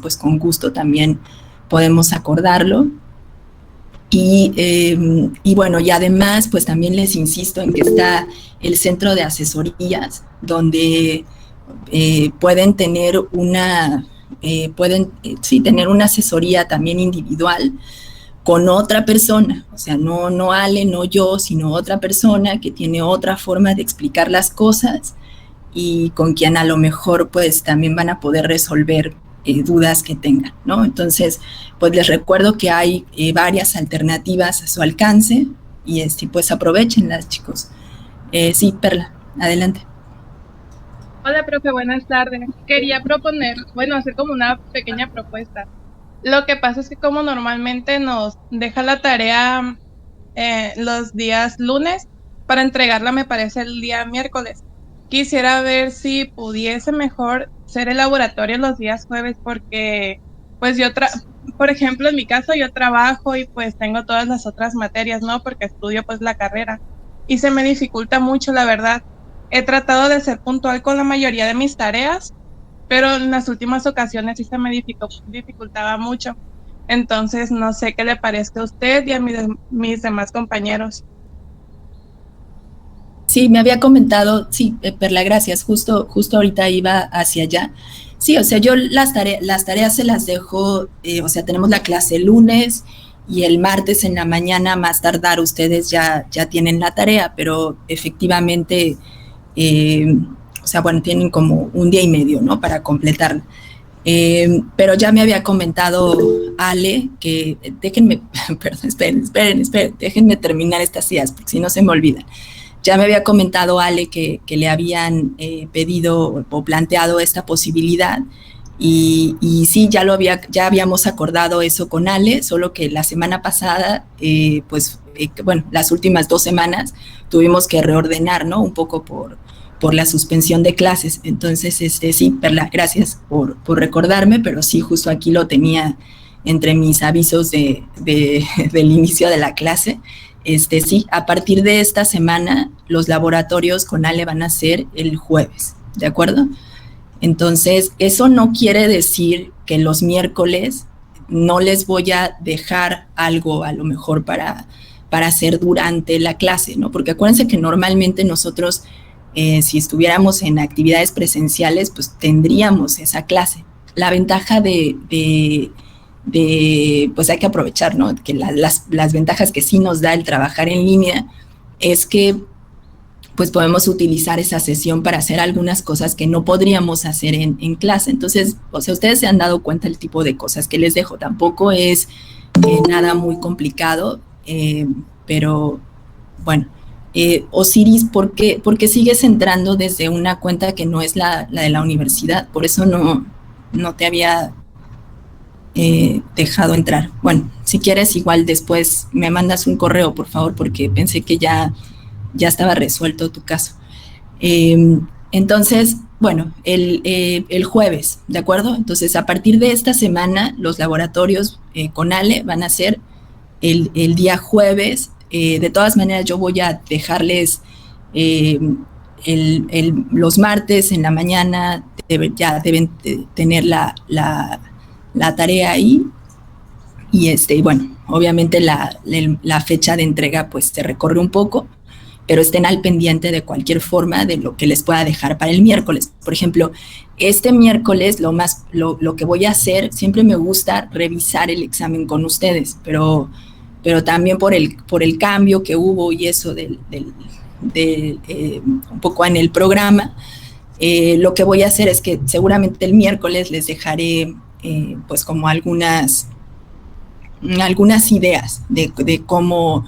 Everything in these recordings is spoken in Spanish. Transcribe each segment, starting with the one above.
pues con gusto también podemos acordarlo. Y bueno, y además, pues también les insisto en que está el centro de asesorías, donde pueden tener tener una asesoría también individual con otra persona, o sea, no Ale, no yo, sino otra persona que tiene otra forma de explicar las cosas y con quien a lo mejor pues también van a poder resolver dudas que tengan, ¿no? Entonces, pues les recuerdo que hay varias alternativas a su alcance y pues aprovechenlas, chicos. Sí, Perla, adelante. Hola, profe, buenas tardes. Quería proponer, bueno, hacer como una pequeña propuesta. Lo que pasa es que como normalmente nos deja la tarea los días lunes, para entregarla me parece el día miércoles. Quisiera ver si pudiese mejor ser el laboratorio los días jueves porque, pues por ejemplo, en mi caso yo trabajo y pues tengo todas las otras materias, ¿no? Porque estudio pues la carrera y se me dificulta mucho, la verdad. He tratado de ser puntual con la mayoría de mis tareas, pero en las últimas ocasiones sí se me dificultaba mucho. Entonces, no sé qué le parezca a usted y a mis demás compañeros. Sí, me había comentado, sí, Perla, gracias, justo ahorita iba hacia allá. Sí, o sea, yo las tareas se las dejo, o sea, tenemos la clase el lunes y el martes en la mañana, más tardar, ustedes ya tienen la tarea, pero efectivamente, eh, o sea, bueno, tienen como un día y medio, ¿no? Para completarla. Pero ya me había comentado Ale que, déjenme, perdón, esperen, déjenme terminar estas ideas, porque si no se me olvidan. Ya me había comentado Ale que le habían pedido o planteado esta posibilidad y sí, ya habíamos acordado eso con Ale, solo que la semana pasada, bueno, las últimas 2 semanas tuvimos que reordenar, ¿no? Un poco por la suspensión de clases. Entonces, sí, Perla, gracias por recordarme, pero sí, justo aquí lo tenía entre mis avisos del inicio de la clase. Sí, a partir de esta semana, los laboratorios con Ale van a ser el jueves, ¿de acuerdo? Entonces, eso no quiere decir que los miércoles no les voy a dejar algo a lo mejor para hacer durante la clase, ¿no? Porque acuérdense que normalmente nosotros, si estuviéramos en actividades presenciales, pues tendríamos esa clase. La ventaja pues hay que aprovechar, ¿no? Que las ventajas que sí nos da el trabajar en línea es que pues podemos utilizar esa sesión para hacer algunas cosas que no podríamos hacer en clase. Entonces, o sea, ustedes se han dado cuenta del tipo de cosas que les dejo. Tampoco es nada muy complicado, pero bueno. Osiris, ¿por qué sigues entrando desde una cuenta que no es la de la universidad? Por eso no te había dejado entrar. Bueno, si quieres, igual después me mandas un correo, por favor, porque pensé que ya estaba resuelto tu caso. Entonces, bueno, el jueves, ¿de acuerdo? Entonces, a partir de esta semana, los laboratorios con Ale van a ser el día jueves. De todas maneras, yo voy a dejarles eh, los martes en la mañana, ya deben tener la tarea ahí. Y bueno, obviamente la fecha de entrega pues se recorre un poco, pero estén al pendiente de cualquier forma de lo que les pueda dejar para el miércoles. Por ejemplo, este miércoles lo que voy a hacer, siempre me gusta revisar el examen con ustedes, pero también por el cambio que hubo y eso un poco en el programa, lo que voy a hacer es que seguramente el miércoles les dejaré pues como algunas ideas de cómo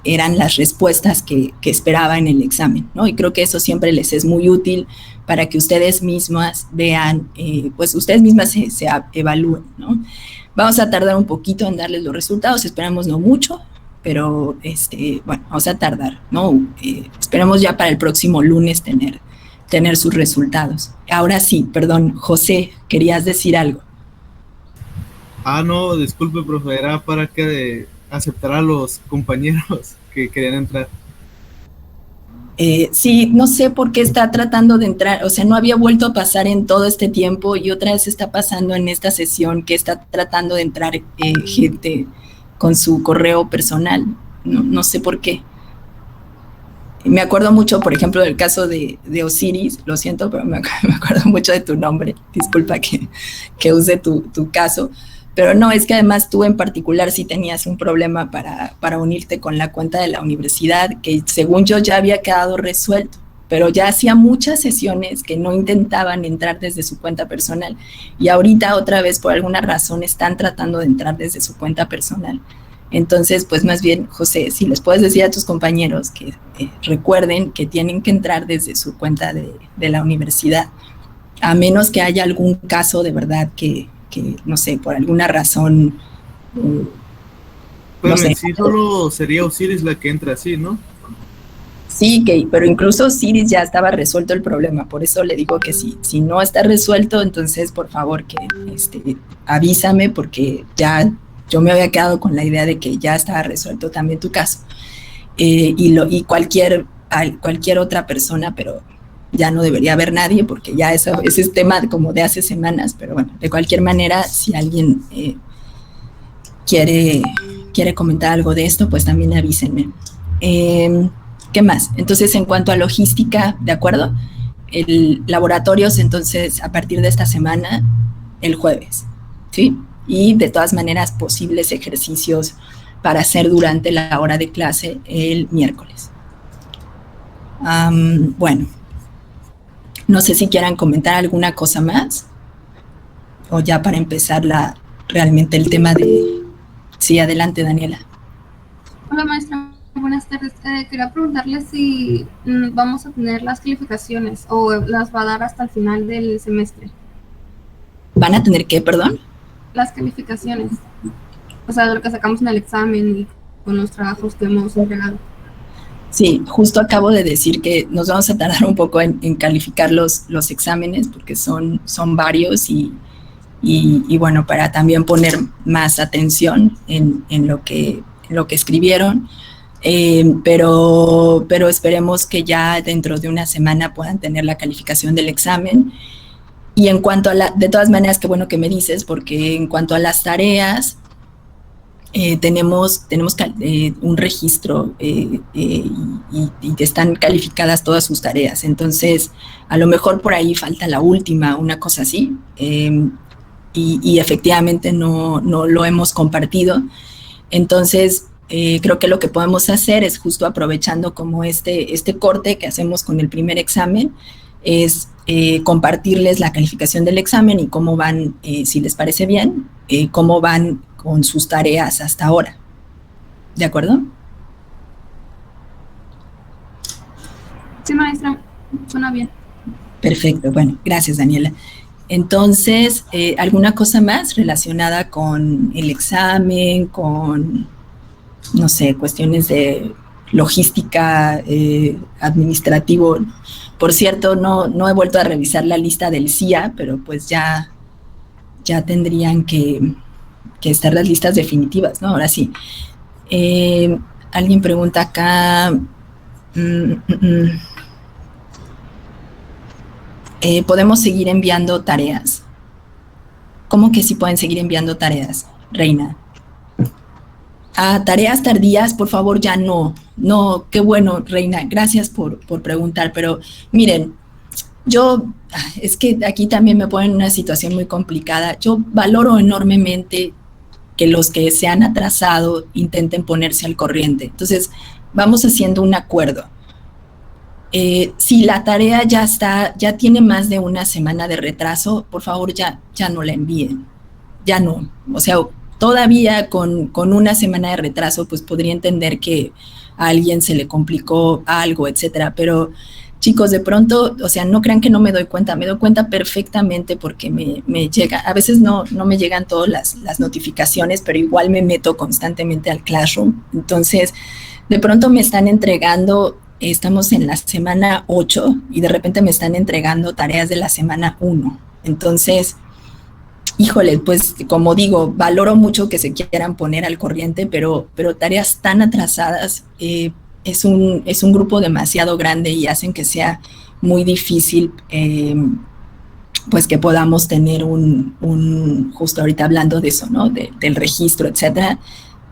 eran las respuestas que esperaba en el examen, ¿no? Y creo que eso siempre les es muy útil para que ustedes mismas vean, pues ustedes mismas se evalúen, ¿no? Vamos a tardar un poquito en darles los resultados, esperamos no mucho, pero bueno, vamos a tardar, ¿no? Esperemos ya para el próximo lunes tener sus resultados. Ahora sí, perdón, José, querías decir algo. Ah, no, disculpe, profe, era para que aceptara a los compañeros que querían entrar. Sí, no sé por qué está tratando de entrar, o sea, no había vuelto a pasar en todo este tiempo y otra vez está pasando en esta sesión que está tratando de entrar gente con su correo personal. No sé por qué. Me acuerdo mucho, por ejemplo, del caso de Osiris, lo siento, pero me acuerdo mucho de tu nombre, disculpa que use tu caso, pero no, es que además tú en particular sí tenías un problema para unirte con la cuenta de la universidad, que según yo ya había quedado resuelto, pero ya hacía muchas sesiones que no intentaban entrar desde su cuenta personal y ahorita otra vez por alguna razón están tratando de entrar desde su cuenta personal. Entonces, pues más bien, José, si les puedes decir a tus compañeros que recuerden que tienen que entrar desde su cuenta de la universidad, a menos que haya algún caso de verdad que no sé, por alguna razón, Pero no sé. en sí solo sería Osiris la que entra así, ¿no? Sí, pero incluso Osiris ya estaba resuelto el problema, por eso le digo que si no está resuelto, entonces por favor que avísame, porque ya yo me había quedado con la idea de que ya estaba resuelto también tu caso. Y cualquier otra persona, pero ya no debería haber nadie, porque ya ese es tema como de hace semanas, pero bueno, de cualquier manera, si alguien quiere comentar algo de esto, pues también avísenme. ¿Qué más? Entonces, en cuanto a logística, ¿de acuerdo? El laboratorios, entonces, a partir de esta semana, el jueves, ¿sí? Y de todas maneras, posibles ejercicios para hacer durante la hora de clase el miércoles. Bueno, no sé si quieran comentar alguna cosa más o ya para empezar realmente el tema de... Sí, adelante, Daniela. Hola, maestra. Buenas tardes. Quería preguntarle si vamos a tener las calificaciones o las va a dar hasta el final del semestre. ¿Van a tener qué, perdón? Las calificaciones. O sea, de lo que sacamos en el examen y con los trabajos que hemos entregado. Sí, justo acabo de decir que nos vamos a tardar un poco en calificar los exámenes porque son varios y bueno, para también poner más atención en lo que escribieron. Pero esperemos que ya dentro de una semana puedan tener la calificación del examen. Y en cuanto a de todas maneras, qué bueno que me dices, porque en cuanto a las tareas, tenemos un registro y están calificadas todas sus tareas. Entonces, a lo mejor por ahí falta la última, una cosa así, y efectivamente no lo hemos compartido. Entonces, creo que lo que podemos hacer es justo aprovechando como este corte que hacemos con el primer examen, es compartirles la calificación del examen y cómo van, si les parece bien, cómo van con sus tareas hasta ahora. ¿De acuerdo? Sí, maestra, suena bien. Perfecto, bueno, gracias, Daniela. Entonces, ¿alguna cosa más relacionada con el examen, con, no sé, cuestiones de logística, administrativo? Por cierto, no he vuelto a revisar la lista del CIA, pero pues ya tendrían que estar las listas definitivas, ¿no? Ahora sí. Alguien pregunta acá... ¿podemos seguir enviando tareas? ¿Cómo que sí pueden seguir enviando tareas, Reina? Tareas tardías, por favor, ya no. No, qué bueno, Reina, gracias por preguntar, pero miren, es que aquí también me ponen en una situación muy complicada. Yo valoro enormemente que los que se han atrasado intenten ponerse al corriente. Entonces, vamos haciendo un acuerdo. Si la tarea ya tiene más de una semana de retraso, por favor ya no la envíen, ya no. O sea, todavía con una semana de retraso, pues podría entender que a alguien se le complicó algo, etcétera, pero chicos, de pronto, o sea, no crean que no me doy cuenta, me doy cuenta perfectamente porque me llega, a veces no me llegan todas las notificaciones, pero igual me meto constantemente al Classroom, entonces, de pronto me están entregando... Estamos en la semana 8 y de repente me están entregando tareas de la semana 1. Entonces, híjole, pues como digo, valoro mucho que se quieran poner al corriente, pero tareas tan atrasadas, es un grupo demasiado grande y hacen que sea muy difícil pues que podamos tener justo ahorita hablando de eso, ¿no? Del registro, etcétera,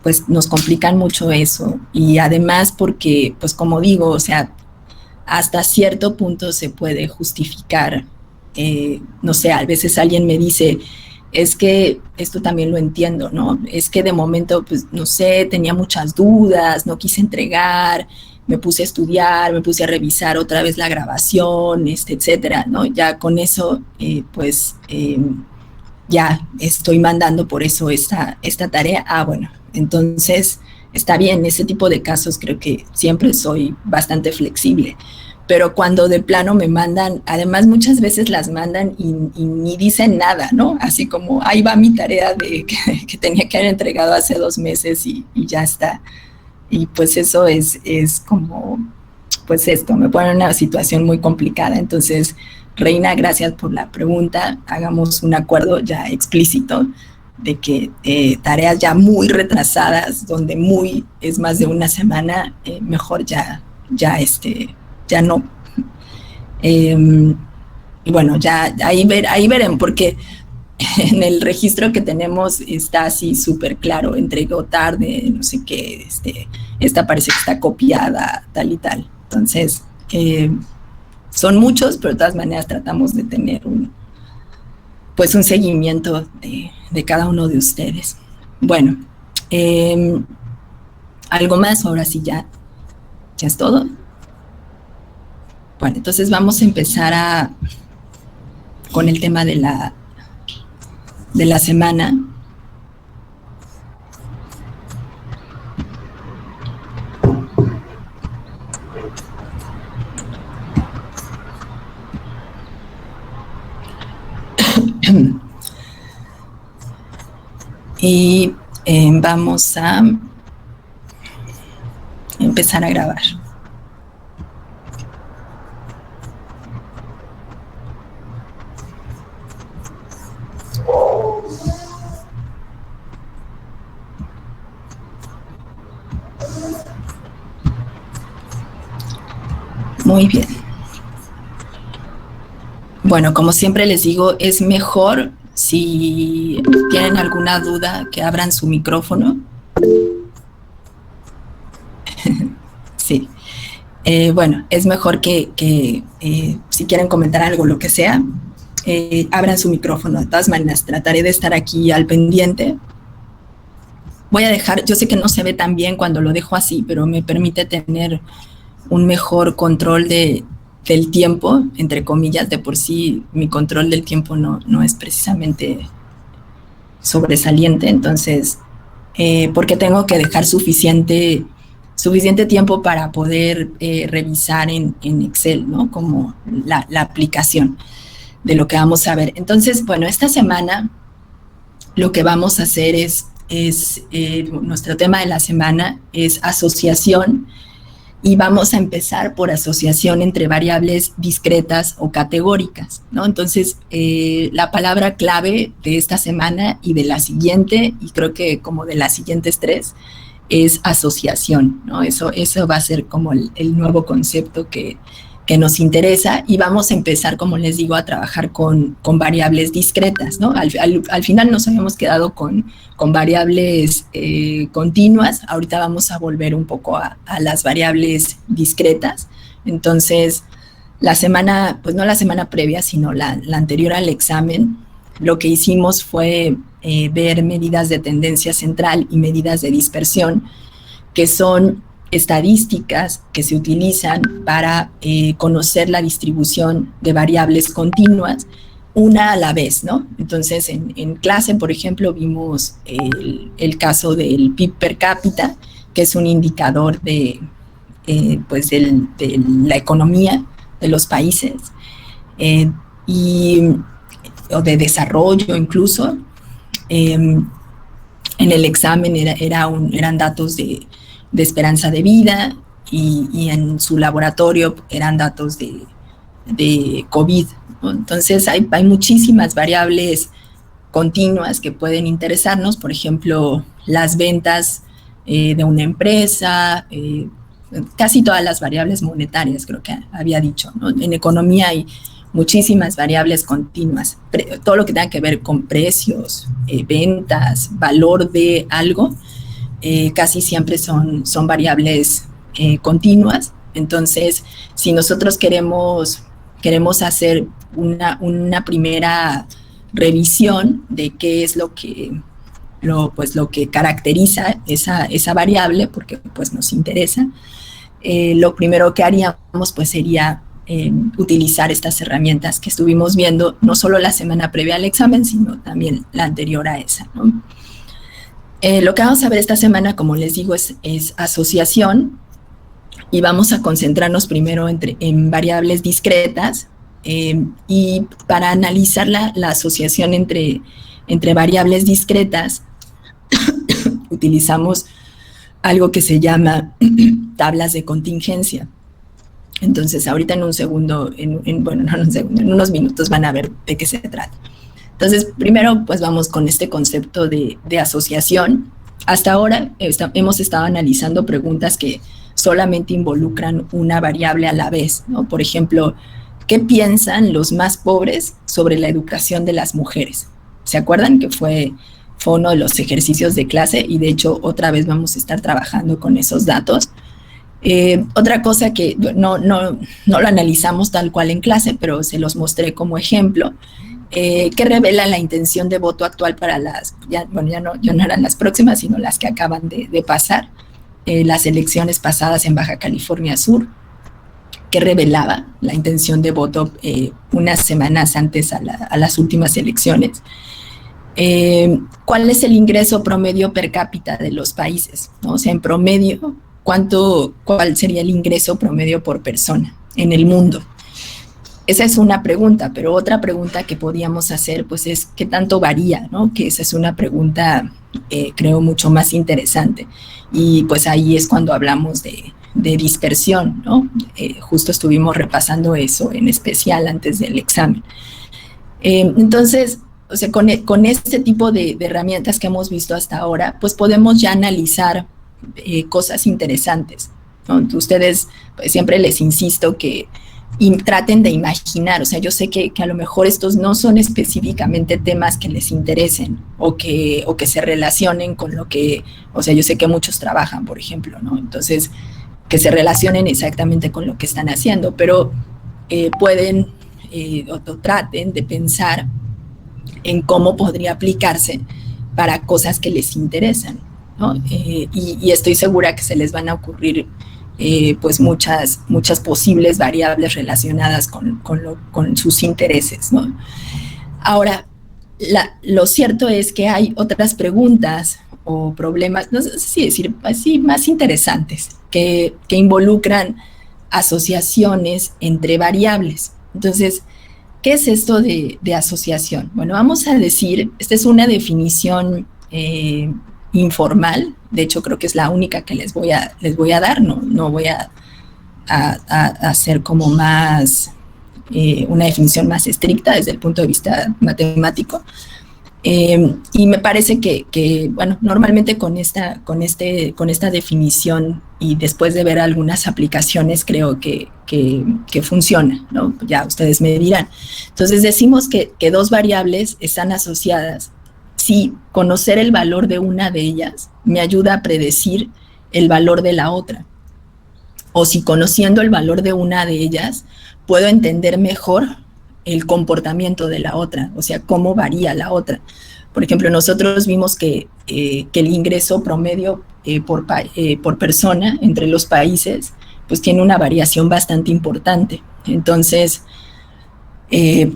pues nos complican mucho eso. Y además porque, pues como digo, o sea, hasta cierto punto se puede justificar, no sé, a veces alguien me dice, es que esto también lo entiendo, ¿no? Es que de momento, pues, no sé, tenía muchas dudas, no quise entregar, me puse a estudiar, me puse a revisar otra vez la grabación, etcétera, ¿no? Ya con eso, ya estoy mandando por eso esta tarea. Bueno, entonces está bien, ese tipo de casos creo que siempre soy bastante flexible. Pero cuando de plano me mandan, además muchas veces las mandan y ni dicen nada, ¿no? Así como, ahí va mi tarea que tenía que haber entregado hace 2 meses y ya está. Y pues eso es como, pues esto, me pone en una situación muy complicada. Entonces, Reina, gracias por la pregunta. Hagamos un acuerdo ya explícito de que tareas ya muy retrasadas, donde es más de una semana, mejor ya no. Y bueno, ya ahí veremos, porque en el registro que tenemos está así súper claro, entregó tarde, no sé qué, esta parece que está copiada, tal y tal. Entonces, son muchos, pero de todas maneras tratamos de tener un seguimiento de cada uno de ustedes. Bueno, algo más, ahora sí ya es todo. Bueno, entonces vamos a empezar con el tema de la semana. Y vamos a empezar a grabar. Muy bien. Bueno, como siempre les digo, es mejor si tienen alguna duda que abran su micrófono. Sí. Bueno, es mejor que si quieren comentar algo, lo que sea, abran su micrófono. De todas maneras, trataré de estar aquí al pendiente. Voy a dejar, yo sé que no se ve tan bien cuando lo dejo así, pero me permite tener un mejor control del tiempo, entre comillas. De por sí mi control del tiempo no es precisamente sobresaliente, entonces, porque tengo que dejar suficiente tiempo para poder revisar en Excel, ¿no? Como la aplicación de lo que vamos a ver. Entonces, bueno, esta semana lo que vamos a hacer es nuestro tema de la semana es asociación, y vamos a empezar por asociación entre variables discretas o categóricas, ¿no? Entonces, la palabra clave de esta semana y de la siguiente, y creo que como de las siguientes 3, es asociación, ¿no? Eso va a ser como el nuevo concepto que nos interesa, y vamos a empezar, como les digo, a trabajar con variables discretas, ¿no? Al final nos habíamos quedado con variables continuas. Ahorita vamos a volver un poco a las variables discretas. Entonces, la semana, pues no la semana previa, sino la anterior al examen, lo que hicimos fue ver medidas de tendencia central y medidas de dispersión, que son estadísticas que se utilizan para conocer la distribución de variables continuas una a la vez, ¿no? Entonces, en clase, por ejemplo, vimos el caso del PIB per cápita, que es un indicador de la economía de los países, o de desarrollo incluso. En el examen eran datos de esperanza de vida, y en su laboratorio eran datos de COVID, ¿no? Entonces hay muchísimas variables continuas que pueden interesarnos, por ejemplo, las ventas de una empresa, casi todas las variables monetarias, creo que había dicho, ¿no? En economía hay muchísimas variables continuas, todo lo que tenga que ver con precios, ventas, valor de algo, casi siempre son variables continuas. Entonces, si nosotros queremos hacer una primera revisión de qué es lo que caracteriza esa variable, porque pues nos interesa, lo primero que haríamos pues sería utilizar estas herramientas que estuvimos viendo, no solo la semana previa al examen, sino también la anterior a esa, ¿no? Lo que vamos a ver esta semana, como les digo, es asociación, y vamos a concentrarnos primero en variables discretas, y para analizar la asociación entre variables discretas, utilizamos algo que se llama tablas de contingencia. Entonces, ahorita en unos minutos van a ver de qué se trata. Entonces, primero, pues vamos con este concepto de asociación. Hasta ahora hemos estado analizando preguntas que solamente involucran una variable a la vez, ¿no? Por ejemplo, ¿qué piensan los más pobres sobre la educación de las mujeres? ¿Se acuerdan que fue uno de los ejercicios de clase? Y de hecho, otra vez vamos a estar trabajando con esos datos. Otra cosa que no lo analizamos tal cual en clase, pero se los mostré como ejemplo, que revela la intención de voto actual para ya no eran las próximas, sino las que acaban de pasar, las elecciones pasadas en Baja California Sur, que revelaba la intención de voto unas semanas antes a las últimas elecciones. ¿Cuál es el ingreso promedio per cápita de los países, ¿no? O sea, en promedio, ¿cuál sería el ingreso promedio por persona en el mundo? Esa es una pregunta, pero otra pregunta que podíamos hacer, pues, es ¿qué tanto varía, ¿no? Que esa es una pregunta, creo, mucho más interesante. Y pues ahí es cuando hablamos de dispersión, ¿no? Justo estuvimos repasando eso en especial antes del examen. Entonces, o sea, con este tipo de herramientas que hemos visto hasta ahora, pues podemos ya analizar cosas interesantes, ¿no? Ustedes, pues, siempre les insisto que traten de imaginar, o sea, yo sé que a lo mejor estos no son específicamente temas que les interesen o que se relacionen con lo que, o sea, yo sé que muchos trabajan, por ejemplo, ¿no? Entonces, que se relacionen exactamente con lo que están haciendo, pero pueden o traten de pensar en cómo podría aplicarse para cosas que les interesan, ¿no? Y estoy segura que se les van a ocurrir pues muchas posibles variables relacionadas con sus intereses, ¿no? Ahora, lo cierto es que hay otras preguntas o problemas, no sé si decir así, más interesantes, que involucran asociaciones entre variables. Entonces, ¿qué es esto de asociación? Bueno, vamos a decir, esta es una definición informal, de hecho creo que es la única que les voy a dar, no voy a hacer como más, una definición más estricta desde el punto de vista matemático, y me parece que bueno, normalmente con esta definición y después de ver algunas aplicaciones creo que funciona, ¿no? Ya ustedes me dirán. Entonces decimos que dos variables están asociadas si conocer el valor de una de ellas me ayuda a predecir el valor de la otra, o si conociendo el valor de una de ellas puedo entender mejor el comportamiento de la otra, o sea, cómo varía la otra. Por ejemplo, nosotros vimos que el ingreso promedio por persona entre los países pues tiene una variación bastante importante. Entonces,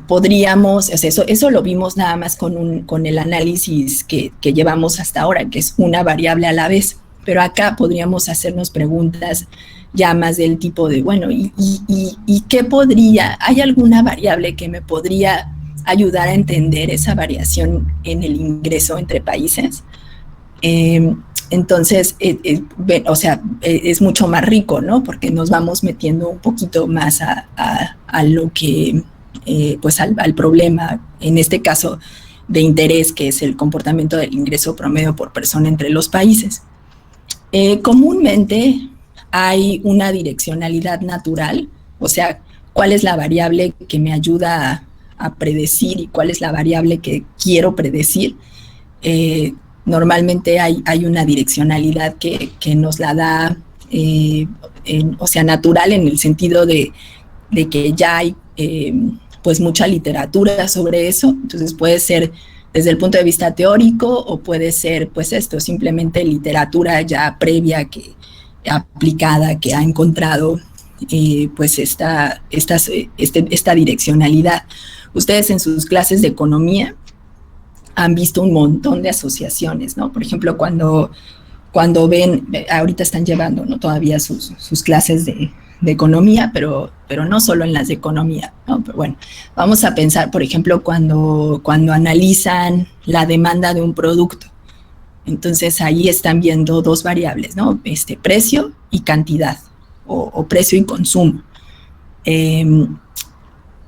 podríamos, o sea, eso lo vimos nada más con el análisis que llevamos hasta ahora, que es una variable a la vez, pero acá podríamos hacernos preguntas ya más del tipo de, bueno, ¿y qué podría, hay alguna variable que me podría ayudar a entender esa variación en el ingreso entre países? Entonces, o sea, es mucho más rico, ¿no? Porque nos vamos metiendo un poquito más a lo que, pues al problema, en este caso de interés, que es el comportamiento del ingreso promedio por persona entre los países. Comúnmente hay una direccionalidad natural, o sea, cuál es la variable que me ayuda a predecir y cuál es la variable que quiero predecir. Normalmente hay una direccionalidad que nos la da, o sea, natural, en el sentido de que ya hay pues mucha literatura sobre eso. Entonces puede ser desde el punto de vista teórico o puede ser pues esto, simplemente literatura ya previa, que aplicada, que ha encontrado pues esta direccionalidad. Ustedes en sus clases de economía han visto un montón de asociaciones, ¿no? Por ejemplo, cuando ven, ahorita están llevando, ¿no?, todavía sus clases de economía, pero no solo en las de economía, ¿no? Pero bueno, vamos a pensar, por ejemplo, cuando analizan la demanda de un producto. Entonces ahí están viendo dos variables, ¿no? Precio y cantidad, o precio y consumo.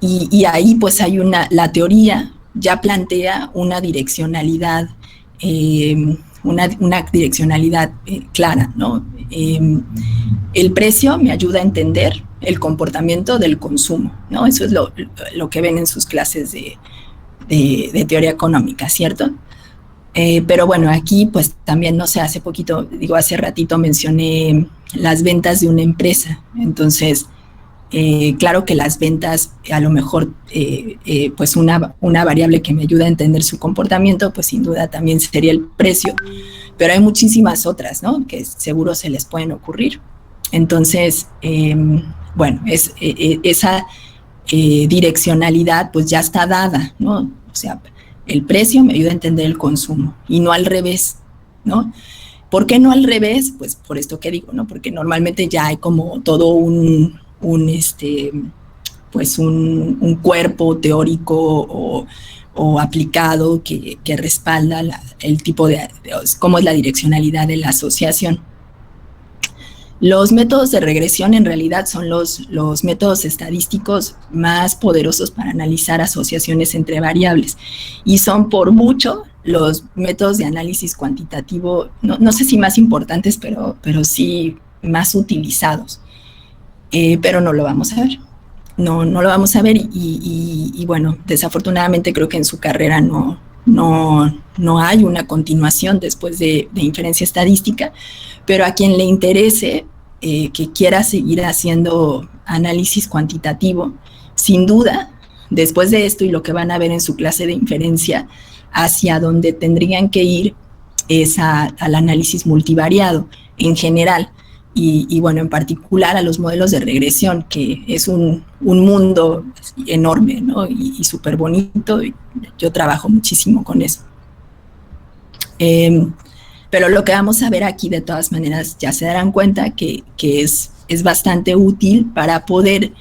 Y ahí pues hay la teoría ya plantea una direccionalidad, una direccionalidad clara, ¿no? El precio me ayuda a entender el comportamiento del consumo, ¿no? Eso es lo que ven en sus clases de teoría económica, ¿cierto? Pero bueno, aquí pues también, no sé, hace ratito mencioné las ventas de una empresa. Entonces, claro que las ventas, a lo mejor, pues una variable que me ayuda a entender su comportamiento, pues sin duda también sería el precio, pero hay muchísimas otras, ¿no?, que seguro se les pueden ocurrir. Entonces, bueno, esa direccionalidad pues ya está dada, ¿no? O sea, el precio me ayuda a entender el consumo y no al revés, ¿no? ¿Por qué no al revés? Pues por esto que digo, ¿no? Porque normalmente ya hay como todo un cuerpo teórico o aplicado que respalda el tipo de cómo es la direccionalidad de la asociación. Los métodos de regresión en realidad son los métodos estadísticos más poderosos para analizar asociaciones entre variables y son por mucho los métodos de análisis cuantitativo, no sé si más importantes, pero sí más utilizados. Pero no lo vamos a ver. No lo vamos a ver y bueno, desafortunadamente creo que en su carrera no hay una continuación después de inferencia estadística, pero a quien le interese, que quiera seguir haciendo análisis cuantitativo, sin duda, después de esto y lo que van a ver en su clase de inferencia, hacia donde tendrían que ir es al análisis multivariado en general. Y bueno, en particular a los modelos de regresión, que es un mundo enorme, ¿no? Y súper bonito. Yo trabajo muchísimo con eso. Pero lo que vamos a ver aquí, de todas maneras, ya se darán cuenta que es bastante útil para poder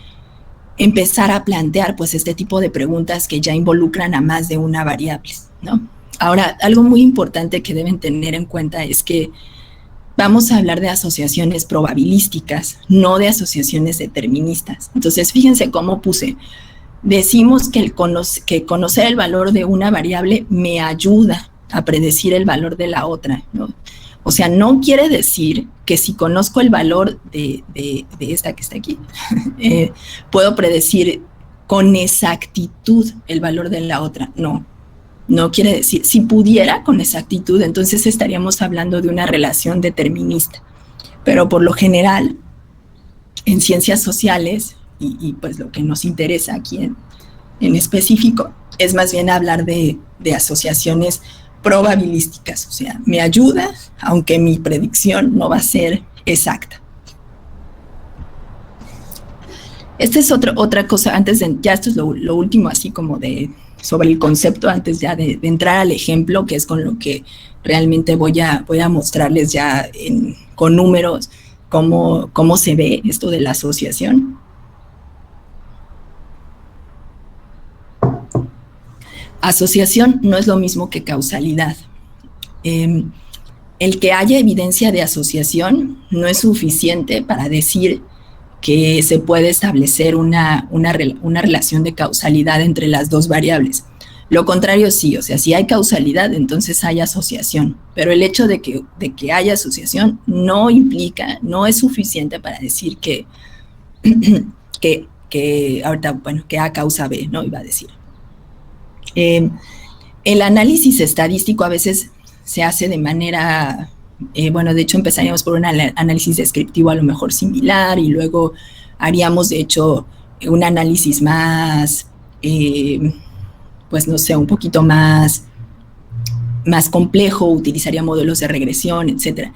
empezar a plantear pues este tipo de preguntas que ya involucran a más de una variable, ¿no? Ahora, algo muy importante que deben tener en cuenta es que vamos a hablar de asociaciones probabilísticas, no de asociaciones deterministas. Entonces, fíjense cómo puse. Decimos que conocer el valor de una variable me ayuda a predecir el valor de la otra, ¿no? O sea, no quiere decir que si conozco el valor de esta que está aquí, puedo predecir con exactitud el valor de la otra. No quiere decir. Si pudiera con exactitud, entonces estaríamos hablando de una relación determinista. Pero por lo general, en ciencias sociales, y pues lo que nos interesa aquí en específico, es más bien hablar de asociaciones probabilísticas. O sea, me ayuda, aunque mi predicción no va a ser exacta. Esta es otra cosa, antes de, ya esto es lo último, así como sobre el concepto, antes ya de entrar al ejemplo, que es con lo que realmente voy a mostrarles ya con números cómo se ve esto de la asociación. Asociación no es lo mismo que causalidad. El que haya evidencia de asociación no es suficiente para decir que se puede establecer una relación de causalidad entre las dos variables. Lo contrario sí, o sea, si hay causalidad, entonces hay asociación, pero el hecho de que haya asociación no implica, no es suficiente para decir que ahorita, bueno, que A causa B, ¿no? Iba a decir. El análisis estadístico a veces se hace de manera, bueno, de hecho empezaríamos por un análisis descriptivo a lo mejor similar y luego haríamos de hecho un análisis más, pues no sé, un poquito más complejo, utilizaría modelos de regresión, etcétera.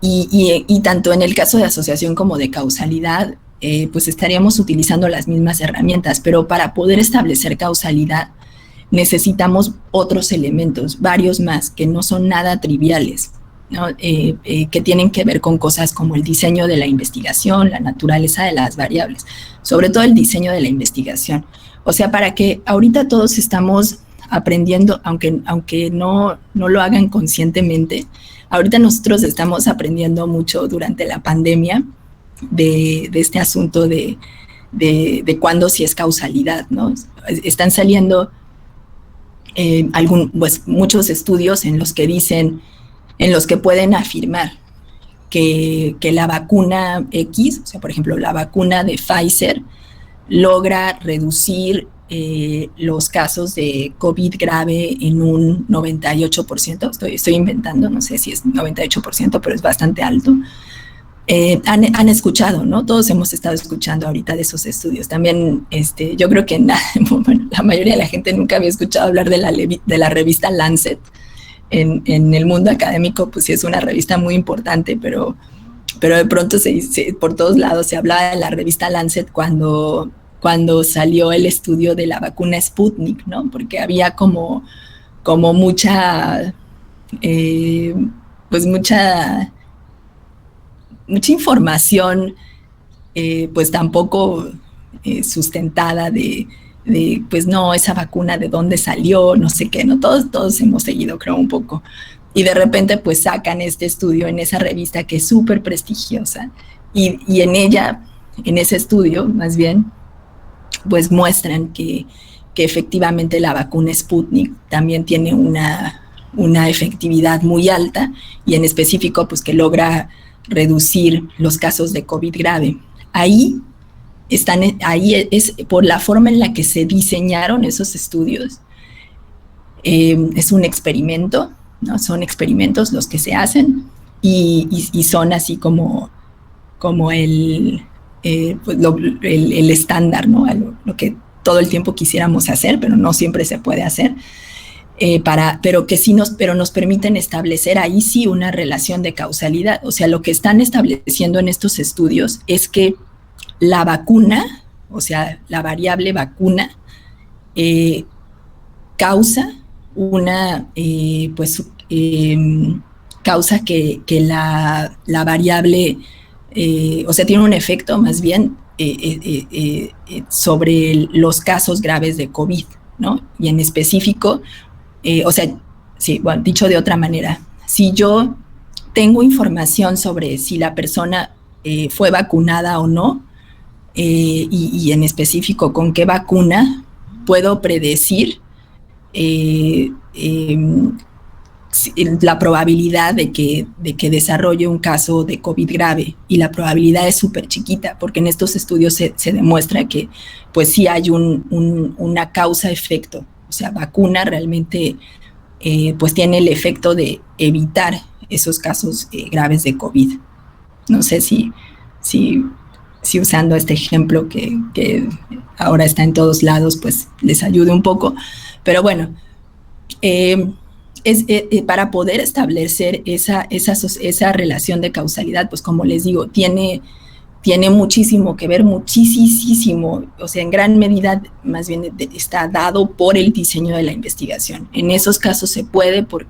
Y tanto en el caso de asociación como de causalidad, pues estaríamos utilizando las mismas herramientas, pero para poder establecer causalidad necesitamos otros elementos, varios más, que no son nada triviales, ¿no? Que tienen que ver con cosas como el diseño de la investigación, la naturaleza de las variables, sobre todo el diseño de la investigación. O sea, para que ahorita todos estamos aprendiendo, aunque no lo hagan conscientemente, ahorita nosotros estamos aprendiendo mucho durante la pandemia de este asunto de cuándo sí es causalidad, ¿no? Están saliendo pues, muchos estudios en los que pueden afirmar que la vacuna X, o sea, por ejemplo, la vacuna de Pfizer, logra reducir los casos de COVID grave en un 98%, estoy inventando, no sé si es 98%, pero es bastante alto. Han escuchado, ¿no? Todos hemos estado escuchando ahorita de esos estudios. También, yo creo que bueno, la mayoría de la gente nunca había escuchado hablar de la revista Lancet. En el mundo académico, pues sí es una revista muy importante, pero de pronto por todos lados se hablaba de la revista Lancet cuando salió el estudio de la vacuna Sputnik, ¿no? Porque había como mucha, pues mucha información, pues tampoco sustentada de pues no, esa vacuna de dónde salió, no sé qué, ¿no? Todos hemos seguido, creo, un poco. Y de repente, pues sacan este estudio en esa revista que es súper prestigiosa. Y en ella, en ese estudio, más bien, pues muestran que efectivamente la vacuna Sputnik también tiene una efectividad muy alta y en específico, pues que logra reducir los casos de COVID grave. Ahí es por la forma en la que se diseñaron esos estudios. Es un experimento, ¿no? Son experimentos los que se hacen y son así como el estándar, ¿no? Lo que todo el tiempo quisiéramos hacer, pero no siempre se puede hacer. Pero nos permiten establecer ahí sí una relación de causalidad. O sea, lo que están estableciendo en estos estudios es que la vacuna, o sea, la variable vacuna, causa causa que la variable, o sea, tiene un efecto más bien sobre los casos graves de COVID, ¿no? Y en específico, o sea, sí, bueno, dicho de otra manera, si yo tengo información sobre si la persona fue vacunada o no, y en específico con qué vacuna, puedo predecir la probabilidad de que desarrolle un caso de COVID grave, y la probabilidad es súper chiquita, porque en estos estudios se demuestra que pues sí hay una causa-efecto, o sea, vacuna realmente pues tiene el efecto de evitar esos casos graves de COVID. No sé si usando este ejemplo que ahora está en todos lados, pues les ayude un poco, pero bueno, para poder establecer esa relación de causalidad, pues como les digo, tiene muchísimo que ver, muchísimo, o sea, en gran medida más bien está dado por el diseño de la investigación. En esos casos se puede por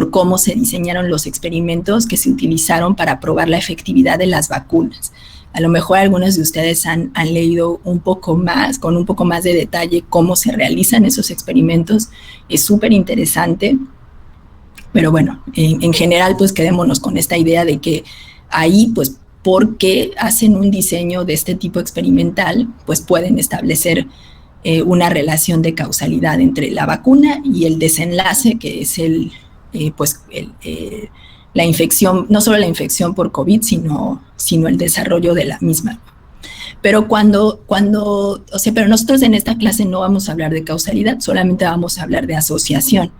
cómo se diseñaron los experimentos que se utilizaron para probar la efectividad de las vacunas. A lo mejor algunos de ustedes han leído un poco más, con un poco más de detalle, cómo se realizan esos experimentos. Es súper interesante, pero bueno, en general, pues quedémonos con esta idea de que ahí, pues, porque hacen un diseño de este tipo experimental, pues pueden establecer una relación de causalidad entre la vacuna y el desenlace, que es la infección, no solo la infección por COVID, sino el desarrollo de la misma. Pero pero nosotros en esta clase no vamos a hablar de causalidad, solamente vamos a hablar de asociación.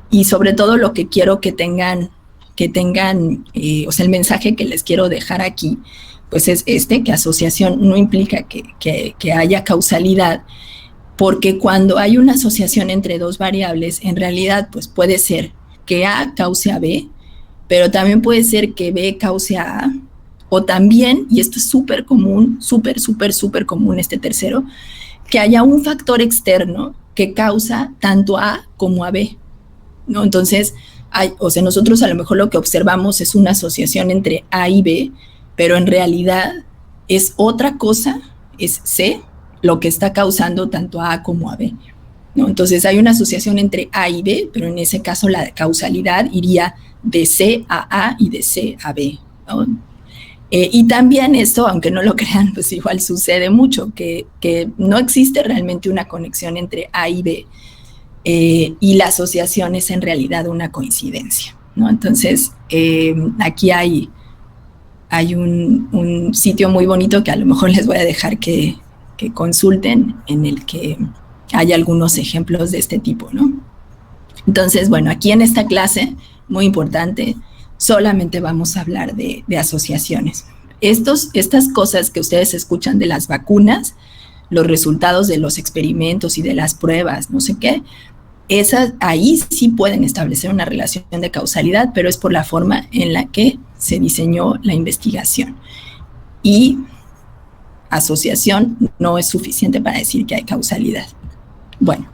Y sobre todo lo que quiero que tengan, el mensaje que les quiero dejar aquí, pues es que asociación no implica que haya causalidad, porque cuando hay una asociación entre dos variables, en realidad pues puede ser que A cause a B, pero también puede ser que B cause a A, o también, y esto es súper común, súper común este tercero, que haya un factor externo que causa tanto a A como a B, ¿no? Entonces, nosotros a lo mejor lo que observamos es una asociación entre A y B, pero en realidad es otra cosa, es C, lo que está causando tanto a A como a B, ¿no? Entonces hay una asociación entre A y B, pero en ese caso la causalidad iría de C a A y de C a B, ¿no? Y también esto, aunque no lo crean, pues igual sucede mucho, que no existe realmente una conexión entre A y B, y la asociación es en realidad una coincidencia, ¿no? Entonces, aquí hay un sitio muy bonito que a lo mejor les voy a dejar que consulten, en el que hay algunos ejemplos de este tipo, ¿no? Entonces, bueno, aquí en esta clase, muy importante, solamente vamos a hablar de asociaciones. Estas cosas que ustedes escuchan de las vacunas, los resultados de los experimentos y de las pruebas, no sé qué, ahí sí pueden establecer una relación de causalidad, pero es por la forma en la que se diseñó la investigación. Y asociación no es suficiente para decir que hay causalidad. Bueno,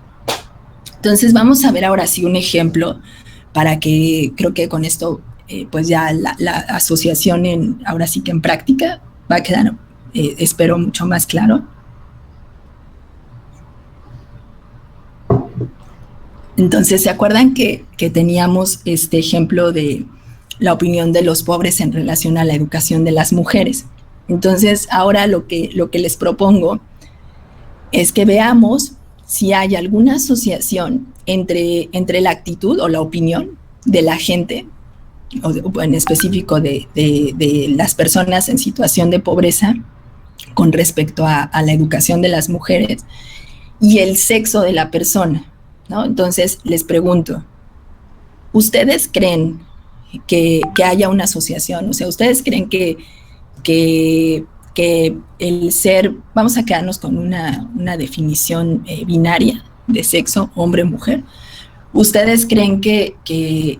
entonces vamos a ver ahora sí un ejemplo para que creo que con esto pues ya la asociación ahora sí que en práctica va a quedar, espero, mucho más claro. Entonces, ¿se acuerdan que teníamos este ejemplo de la opinión de los pobres en relación a la educación de las mujeres? Entonces, ahora lo que les propongo es que veamos si hay alguna asociación entre la actitud o la opinión de la gente, o en específico de las personas en situación de pobreza, con respecto a la educación de las mujeres y el sexo de la persona, ¿no? Entonces, les pregunto, ¿ustedes creen que haya una asociación? O sea, ¿ustedes creen que el ser, vamos a quedarnos con una definición binaria de sexo, hombre-mujer? ¿Ustedes creen que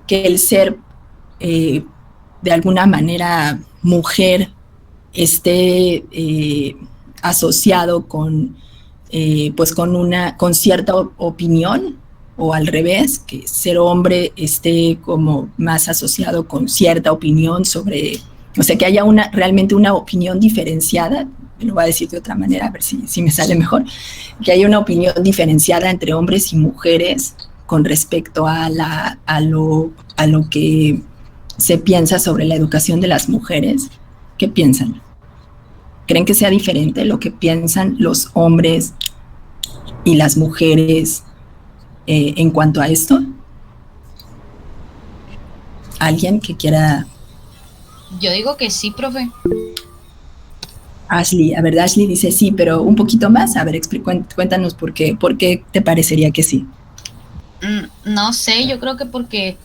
el ser de alguna manera mujer esté asociado con cierta opinión, o al revés, que ser hombre esté como más asociado con cierta opinión sobre, o sea, que haya realmente una opinión diferenciada? Lo voy a decir de otra manera, a ver si me sale mejor, que haya una opinión diferenciada entre hombres y mujeres con respecto a lo que se piensa sobre la educación de las mujeres. ¿Qué piensan? ¿Creen que sea diferente lo que piensan los hombres y las mujeres en cuanto a esto? ¿Alguien que quiera? Yo digo que sí, profe. Ashley, a ver, Ashley dice sí, pero un poquito más. A ver, cuéntanos por qué te parecería que sí. No sé, yo creo que porque,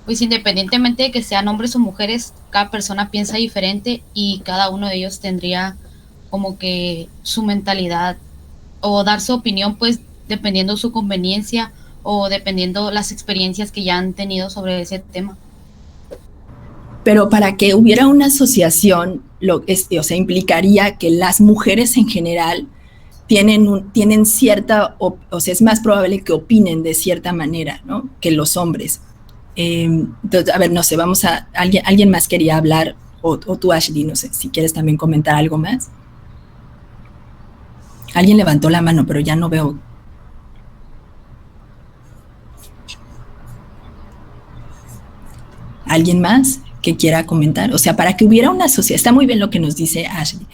pues independientemente de que sean hombres o mujeres, cada persona piensa diferente y cada uno de ellos tendría como que su mentalidad o dar su opinión, pues dependiendo su conveniencia o dependiendo las experiencias que ya han tenido sobre ese tema. Pero para que hubiera una asociación, o sea, implicaría que las mujeres en general tienen cierta, o sea, es más probable que opinen de cierta manera, ¿no?, que los hombres. Entonces, a ver, no sé, ¿alguien más quería hablar? O tú, Ashley, no sé, si quieres también comentar algo más. Alguien levantó la mano, pero ya no veo. ¿Alguien más que quiera comentar? O sea, para que hubiera una sociedad, está muy bien lo que nos dice Ashley,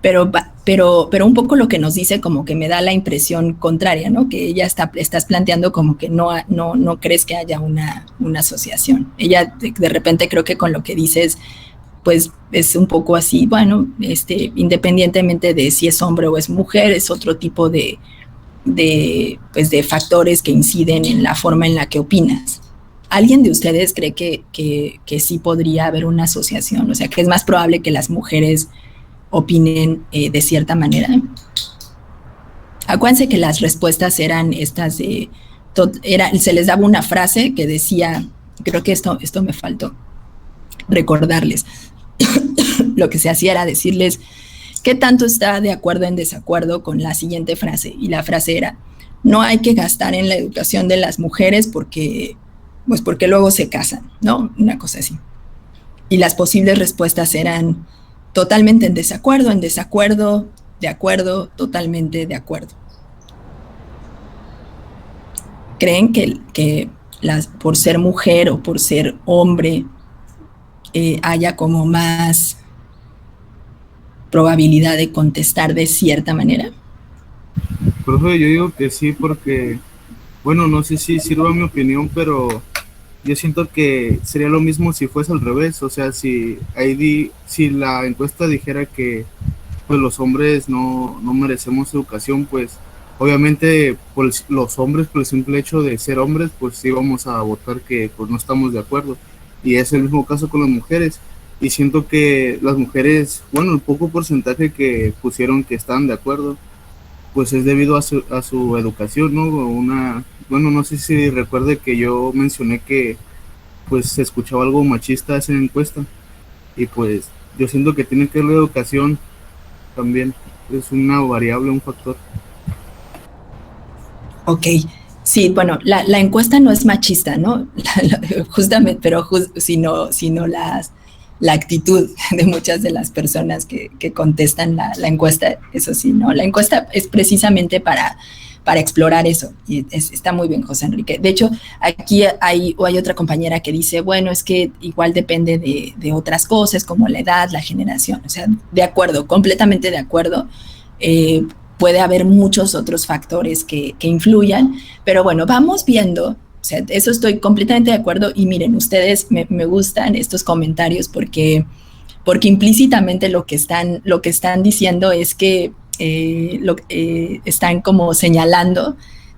pero pero un poco lo que nos dice como que me da la impresión contraria, ¿no? Que ella estás planteando como que no crees que haya una asociación. Ella de repente creo que con lo que dices, pues es un poco así, bueno, independientemente de si es hombre o es mujer, es otro tipo de factores que inciden en la forma en la que opinas. ¿Alguien de ustedes cree que sí podría haber una asociación? O sea, que es más probable que las mujeres opinen de cierta manera. Acuérdense que las respuestas eran estas se les daba una frase que decía, creo que esto me faltó recordarles, lo que se hacía era decirles qué tanto está de acuerdo en desacuerdo con la siguiente frase, y la frase era, no hay que gastar en la educación de las mujeres porque luego se casan, ¿no? Una cosa así. Y las posibles respuestas eran totalmente en desacuerdo, de acuerdo, totalmente de acuerdo. ¿Creen que por ser mujer o por ser hombre haya como más probabilidad de contestar de cierta manera? Profe, yo digo que sí porque, bueno, no sé si sirva mi opinión, pero yo siento que sería lo mismo si fuese al revés. O sea, si la encuesta dijera que pues los hombres no merecemos educación, pues obviamente pues, los hombres, por el simple hecho de ser hombres, pues sí vamos a votar que pues no estamos de acuerdo. Y es el mismo caso con las mujeres. Y siento que las mujeres, bueno, el poco porcentaje que pusieron que están de acuerdo, pues es debido a su educación, ¿no? Bueno, no sé si recuerde que yo mencioné que pues se escuchaba algo machista esa encuesta, y pues yo siento que tiene que ver la educación también, es una variable, un factor. Ok, sí, bueno, la encuesta no es machista, ¿no? Justamente, pero sino la actitud de muchas de las personas que contestan la encuesta, eso sí, ¿no? La encuesta es precisamente para explorar eso, y está muy bien, José Enrique. De hecho, aquí hay otra compañera que dice, bueno, es que igual depende de otras cosas, como la edad, la generación, o sea, de acuerdo, completamente de acuerdo. Puede haber muchos otros factores que influyan, pero bueno, vamos viendo. O sea, eso estoy completamente de acuerdo, y miren, ustedes me gustan estos comentarios porque implícitamente lo que están diciendo es que están como señalando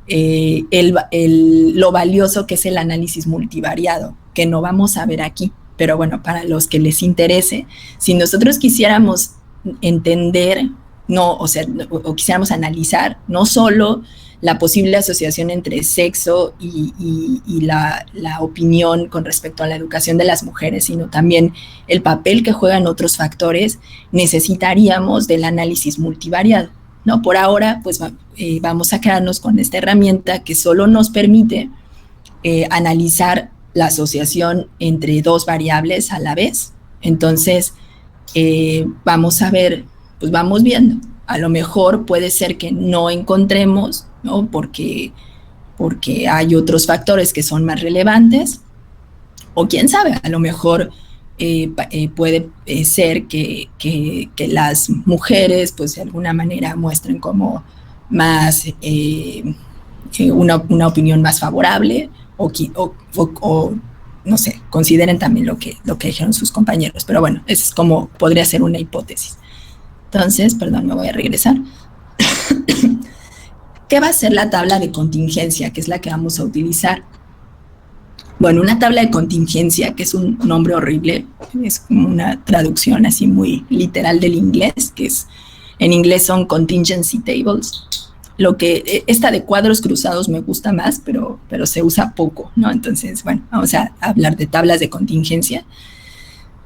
lo valioso que es el análisis multivariado, que no vamos a ver aquí, pero bueno, para los que les interese, si nosotros quisiéramos entender, o quisiéramos analizar no solo la posible asociación entre sexo y la opinión con respecto a la educación de las mujeres, sino también el papel que juegan otros factores, necesitaríamos del análisis multivariado, ¿no? Por ahora, pues vamos a quedarnos con esta herramienta que solo nos permite analizar la asociación entre dos variables a la vez. Entonces, vamos a ver, pues vamos viendo. A lo mejor puede ser que no encontremos, ¿no? Porque hay otros factores que son más relevantes, o quién sabe, a lo mejor puede ser que las mujeres pues de alguna manera muestren como más una opinión más favorable, o no sé, consideren también lo que dijeron sus compañeros, pero bueno, es como podría ser una hipótesis. Entonces, perdón, me voy a regresar. ¿Qué va a ser la tabla de contingencia, que es la que vamos a utilizar? Bueno, una tabla de contingencia, que es un nombre horrible, es como una traducción así muy literal del inglés, en inglés son contingency tables. Esta de cuadros cruzados me gusta más, pero se usa poco, ¿no? Entonces, bueno, vamos a hablar de tablas de contingencia.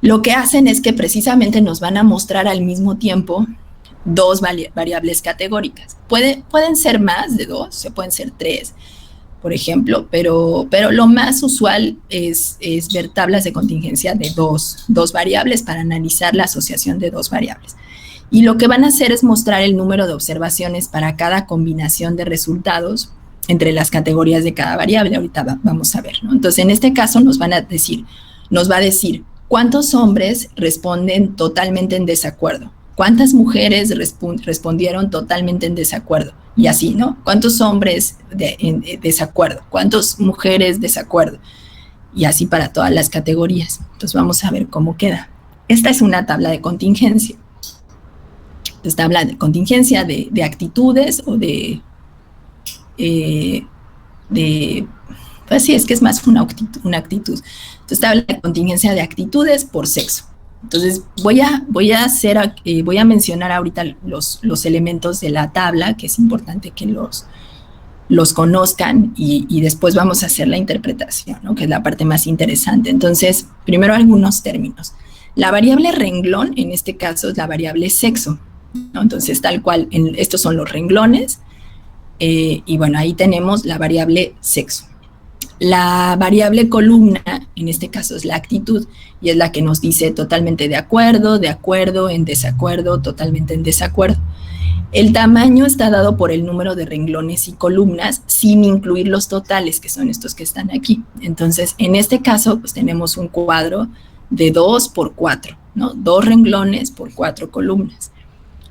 Lo que hacen es que precisamente nos van a mostrar al mismo tiempo dos variables categóricas. Pueden ser más de dos, se pueden ser tres, por ejemplo, pero lo más usual es ver tablas de contingencia de dos variables para analizar la asociación de dos variables. Y lo que van a hacer es mostrar el número de observaciones para cada combinación de resultados entre las categorías de cada variable. Ahorita vamos a ver, ¿no? Entonces, en este caso nos va a decir, ¿cuántos hombres responden totalmente en desacuerdo? ¿cuántas mujeres respondieron totalmente en desacuerdo? Y así, ¿no? ¿Cuántos hombres en desacuerdo? ¿Cuántas mujeres desacuerdo? Y así para todas las categorías. Entonces vamos a ver cómo queda. Esta es una tabla de contingencia. Entonces, tabla de contingencia de actitudes o pues sí, es que es más una actitud. Entonces, tabla de contingencia de actitudes por sexo. Entonces, voy a mencionar ahorita los elementos de la tabla, que es importante que los conozcan, y después vamos a hacer la interpretación, ¿no? Que es la parte más interesante. Entonces, primero algunos términos. La variable renglón, en este caso, es la variable sexo, ¿no? Entonces, tal cual, estos son los renglones, y bueno, ahí tenemos la variable sexo. La variable columna, en este caso, es la actitud, y es la que nos dice totalmente de acuerdo, en desacuerdo, totalmente en desacuerdo. El tamaño está dado por el número de renglones y columnas, sin incluir los totales, que son estos que están aquí. Entonces, en este caso, pues tenemos un cuadro de 2 por 4, ¿no? 2 renglones por 4 columnas.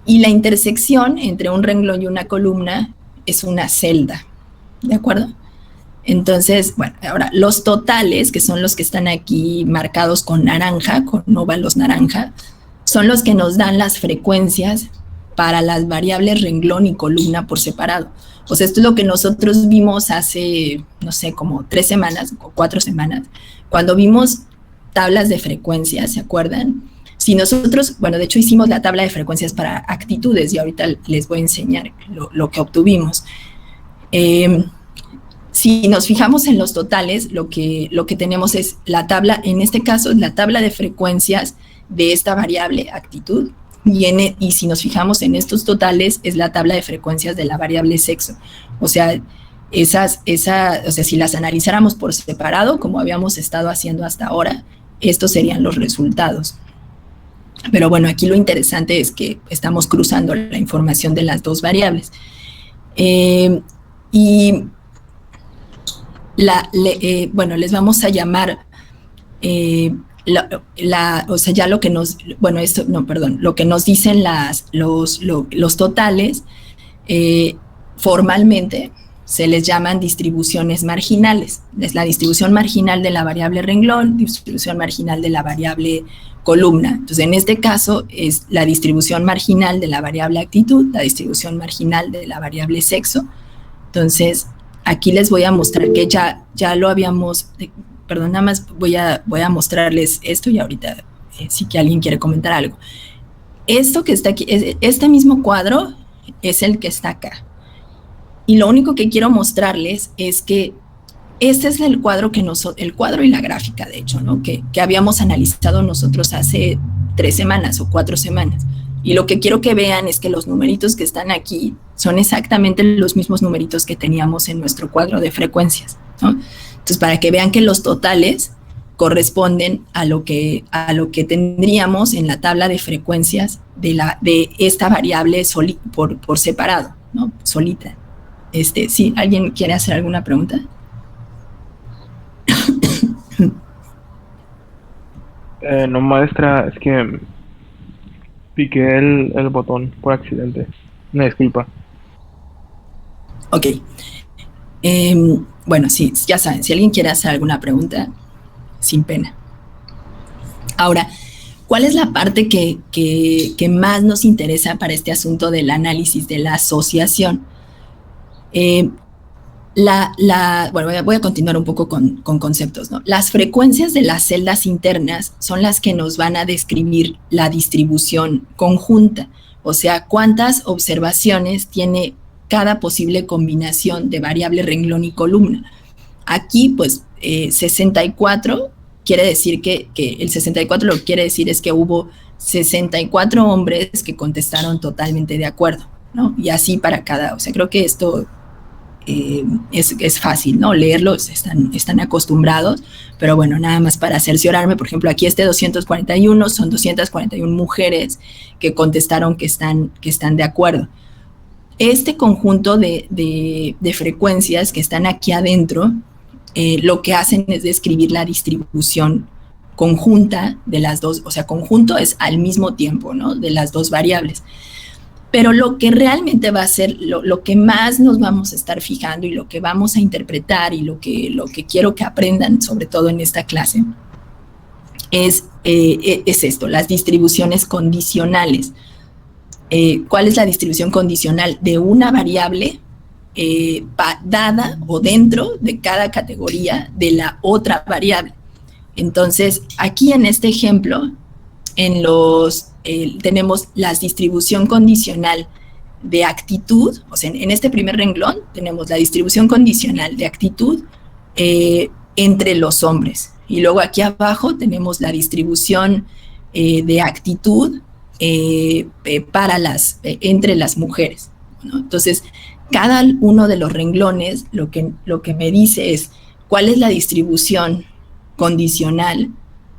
Y la intersección entre un renglón y una columna es una celda, ¿de acuerdo? Entonces, bueno, ahora los totales, que son los que están aquí marcados con naranja, con óvalos naranja, son los que nos dan las frecuencias para las variables renglón y columna por separado. O sea, esto es lo que nosotros vimos hace, no sé, como 3 semanas o 4 semanas, cuando vimos tablas de frecuencias, ¿se acuerdan? Si nosotros, bueno, de hecho hicimos la tabla de frecuencias para actitudes y ahorita les voy a enseñar lo que obtuvimos. Si nos fijamos en los totales, lo que tenemos es la tabla, en este caso, la tabla de frecuencias de esta variable actitud, y si nos fijamos en estos totales, es la tabla de frecuencias de la variable sexo. O sea, si las analizáramos por separado, como habíamos estado haciendo hasta ahora, estos serían los resultados. Pero bueno, aquí lo interesante es que estamos cruzando la información de las dos variables. Bueno, les vamos a llamar, o sea, ya lo que nos, bueno, esto, no, perdón, lo que nos dicen los totales, formalmente se les llaman distribuciones marginales. Es la distribución marginal de la variable renglón, distribución marginal de la variable columna. Entonces, en este caso, es la distribución marginal de la variable actitud, la distribución marginal de la variable sexo. Entonces, aquí les voy a mostrar que ya lo habíamos, perdón, nada más voy a mostrarles esto y ahorita sí que alguien quiere comentar algo. Esto que está aquí, este mismo cuadro es el que está acá. Y lo único que quiero mostrarles es que este es el cuadro el cuadro y la gráfica, de hecho, ¿no? Que habíamos analizado nosotros hace 3 semanas o 4 semanas. Y lo que quiero que vean es que los numeritos que están aquí son exactamente los mismos numeritos que teníamos en nuestro cuadro de frecuencias, ¿no? Entonces, para que vean que los totales corresponden a lo que tendríamos en la tabla de frecuencias de esta variable por separado, ¿no? Solita. ¿Sí? ¿Alguien quiere hacer alguna pregunta? No, maestra, es que piqué el botón por accidente. Una disculpa. Ok. Bueno, sí, ya saben, si alguien quiere hacer alguna pregunta, sin pena. Ahora, ¿cuál es la parte que más nos interesa para este asunto del análisis de la asociación? Bueno, voy a continuar un poco con conceptos, ¿no? Las frecuencias de las celdas internas son las que nos van a describir la distribución conjunta, o sea, cuántas observaciones tiene cada posible combinación de variable renglón y columna. Aquí, pues, 64 quiere decir que el 64 lo que quiere decir es que hubo 64 hombres que contestaron totalmente de acuerdo, ¿no? Y así para cada, o sea, creo que esto es fácil, ¿no? Leerlos, están acostumbrados, pero bueno, nada más para cerciorarme, por ejemplo, aquí 241 son 241 mujeres que contestaron que están de acuerdo. Este conjunto de frecuencias que están aquí adentro, lo que hacen es describir la distribución conjunta de las dos, o sea, conjunto es al mismo tiempo, ¿no? De las dos variables. Pero lo que realmente va a ser, lo que más nos vamos a estar fijando y lo que vamos a interpretar y lo que quiero que aprendan, sobre todo en esta clase, es esto, las distribuciones condicionales. ¿Cuál es la distribución condicional de una variable dada o dentro de cada categoría de la otra variable? Entonces, aquí en este ejemplo, tenemos la distribución condicional de actitud, o sea, en este primer renglón tenemos la distribución condicional de actitud entre los hombres. Y luego aquí abajo tenemos la distribución de actitud entre las mujeres, ¿no? Entonces, cada uno de los renglones lo que me dice es cuál es la distribución condicional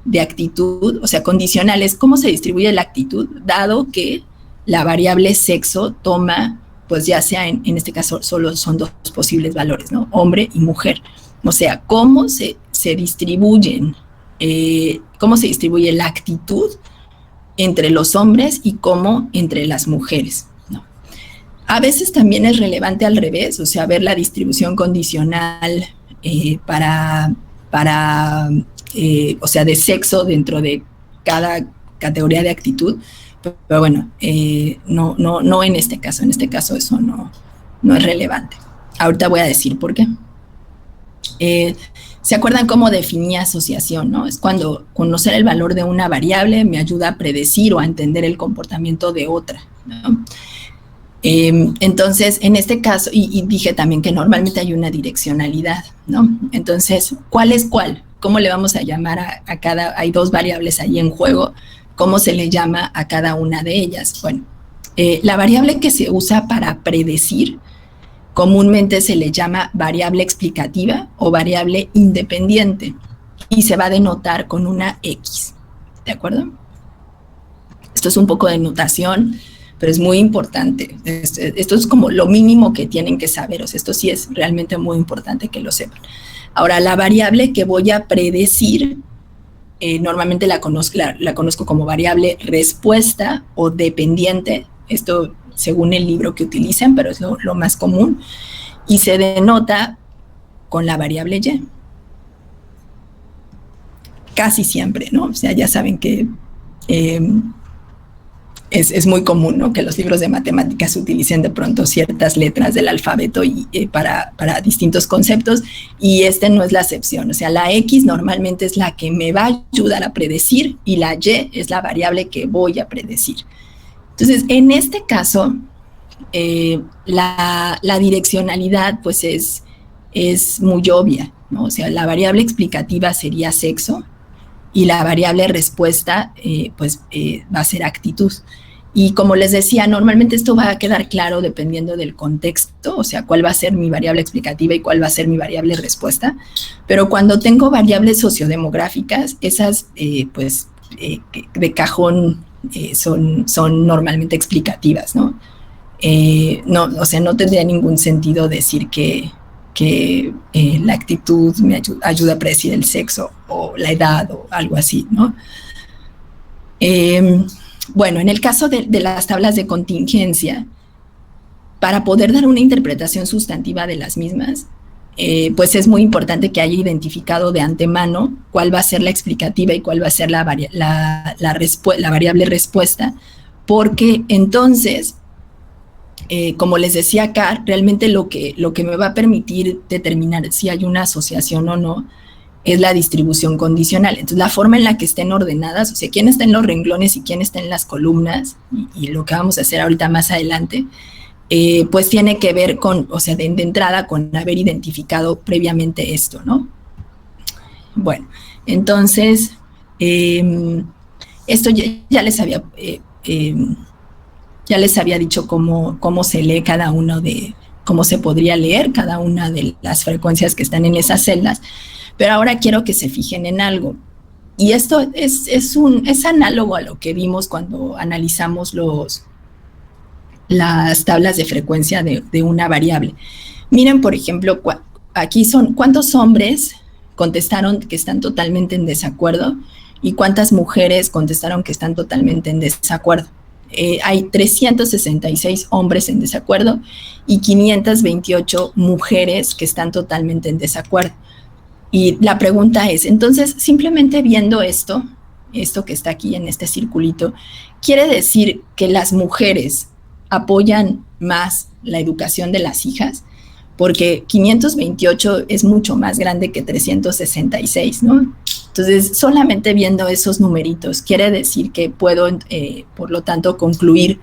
de actitud, o sea, condicional es cómo se distribuye la actitud, dado que la variable sexo toma, pues ya sea en este caso solo son dos posibles valores, ¿no? Hombre y mujer. O sea, cómo se distribuyen, cómo se distribuye la actitud entre los hombres y cómo entre las mujeres, ¿no? A veces también es relevante al revés, o sea, ver la distribución condicional o sea, de sexo dentro de cada categoría de actitud, pero bueno, no en este caso eso no es relevante. Ahorita voy a decir por qué. ¿Se acuerdan cómo definía asociación, no? Es cuando conocer el valor de una variable me ayuda a predecir o a entender el comportamiento de otra, ¿no? Entonces, en este caso, y dije también que normalmente hay una direccionalidad, ¿no? Entonces, ¿cuál es cuál? ¿Cómo le vamos a llamar a cada? Hay dos variables ahí en juego. ¿Cómo se le llama a cada una de ellas? Bueno, la variable que se usa para predecir comúnmente se le llama variable explicativa o variable independiente y se va a denotar con una X, ¿de acuerdo? Esto es un poco de notación, pero es muy importante. Esto es como lo mínimo que tienen que saber, o sea, esto sí es realmente muy importante que lo sepan. Ahora, la variable que voy a predecir, normalmente la conozco como variable respuesta o dependiente, esto según el libro que utilicen, pero es lo más común, y se denota con la variable Y. Casi siempre, ¿no? O sea, ya saben que es muy común, ¿no? Que los libros de matemáticas utilicen de pronto ciertas letras del alfabeto para distintos conceptos, y no es la excepción. O sea, la X normalmente es la que me va a ayudar a predecir y la Y es la variable que voy a predecir. Entonces, en este caso, la direccionalidad pues es muy obvia, ¿no? O sea, la variable explicativa sería sexo y la variable respuesta va a ser actitud. Y como les decía, normalmente esto va a quedar claro dependiendo del contexto, o sea, cuál va a ser mi variable explicativa y cuál va a ser mi variable respuesta. Pero cuando tengo variables sociodemográficas, esas de cajón son normalmente explicativas, ¿no? O sea, no tendría ningún sentido decir que la actitud me ayuda a predecir el sexo o la edad o algo así, ¿no? Bueno, en el caso de las tablas de contingencia, para poder dar una interpretación sustantiva de las mismas, pues es muy importante que haya identificado de antemano cuál va a ser la explicativa y cuál va a ser la variable respuesta, porque entonces, como les decía acá, realmente lo que me va a permitir determinar si hay una asociación o no es la distribución condicional. Entonces, la forma en la que estén ordenadas, o sea, quién está en los renglones y quién está en las columnas, y lo que vamos a hacer ahorita más adelante, pues tiene que ver con, o sea, de entrada con haber identificado previamente esto, ¿no? Bueno, entonces, esto ya les había dicho cómo se lee cada uno cómo se podría leer cada una de las frecuencias que están en esas celdas, pero ahora quiero que se fijen en algo. Y esto es análogo a lo que vimos cuando analizamos las tablas de frecuencia de una variable. Miren, por ejemplo, aquí son cuántos hombres contestaron que están totalmente en desacuerdo ¿Y cuántas mujeres contestaron que están totalmente en desacuerdo? Hay 366 hombres en desacuerdo y 528 mujeres que están totalmente en desacuerdo. Y la pregunta es, entonces, simplemente viendo esto que está aquí en este circulito, ¿quiere decir que las mujeres apoyan más la educación de las hijas? Porque 528 es mucho más grande que 366, ¿no? Entonces, solamente viendo esos numeritos, quiere decir que puedo, por lo tanto, concluir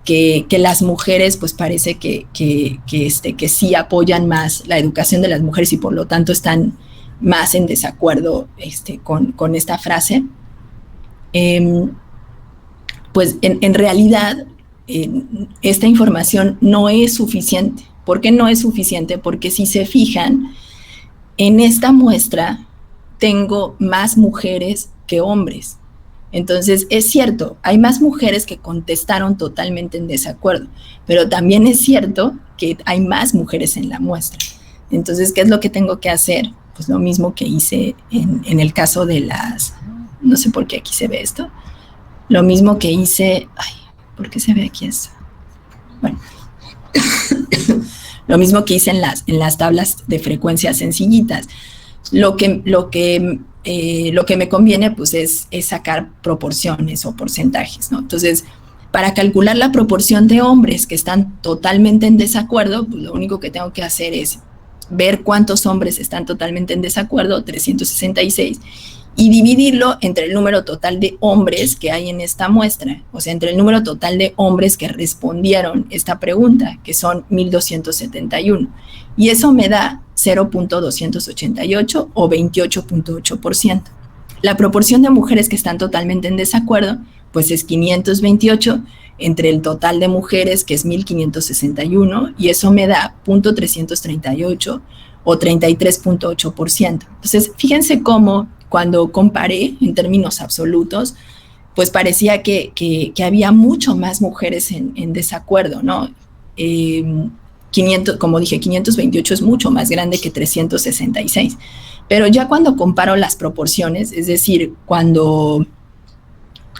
que las mujeres, pues parece que sí apoyan más la educación de las mujeres y por lo tanto están más en desacuerdo con esta frase. Pues en realidad esta información no es suficiente. ¿Por qué no es suficiente? Porque si se fijan, en esta muestra tengo más mujeres que hombres. Entonces, es cierto, hay más mujeres que contestaron totalmente en desacuerdo, pero también es cierto que hay más mujeres en la muestra. Entonces, ¿qué es lo que tengo que hacer? Pues lo mismo que hice en el caso de las... No sé por qué aquí se ve esto. Lo mismo que hice... Ay, ¿por qué se ve aquí esto? Bueno... Lo mismo que hice en las tablas de frecuencias sencillitas. Lo que me conviene pues es sacar proporciones o porcentajes, ¿no? Entonces, para calcular la proporción de hombres que están totalmente en desacuerdo, pues lo único que tengo que hacer es ver cuántos hombres están totalmente en desacuerdo, 366, y dividirlo entre el número total de hombres que hay en esta muestra, o sea, entre el número total de hombres que respondieron esta pregunta, que son 1,271. Y eso me da 0.288 o 28.8%. La proporción de mujeres que están totalmente en desacuerdo, pues es 528 entre el total de mujeres, que es 1,561, y eso me da 0.338 o 33.8%. Entonces, fíjense cómo cuando comparé en términos absolutos, pues parecía que había mucho más mujeres en desacuerdo, ¿no? 500, como dije, 528 es mucho más grande que 366. Pero ya cuando comparo las proporciones, es decir, cuando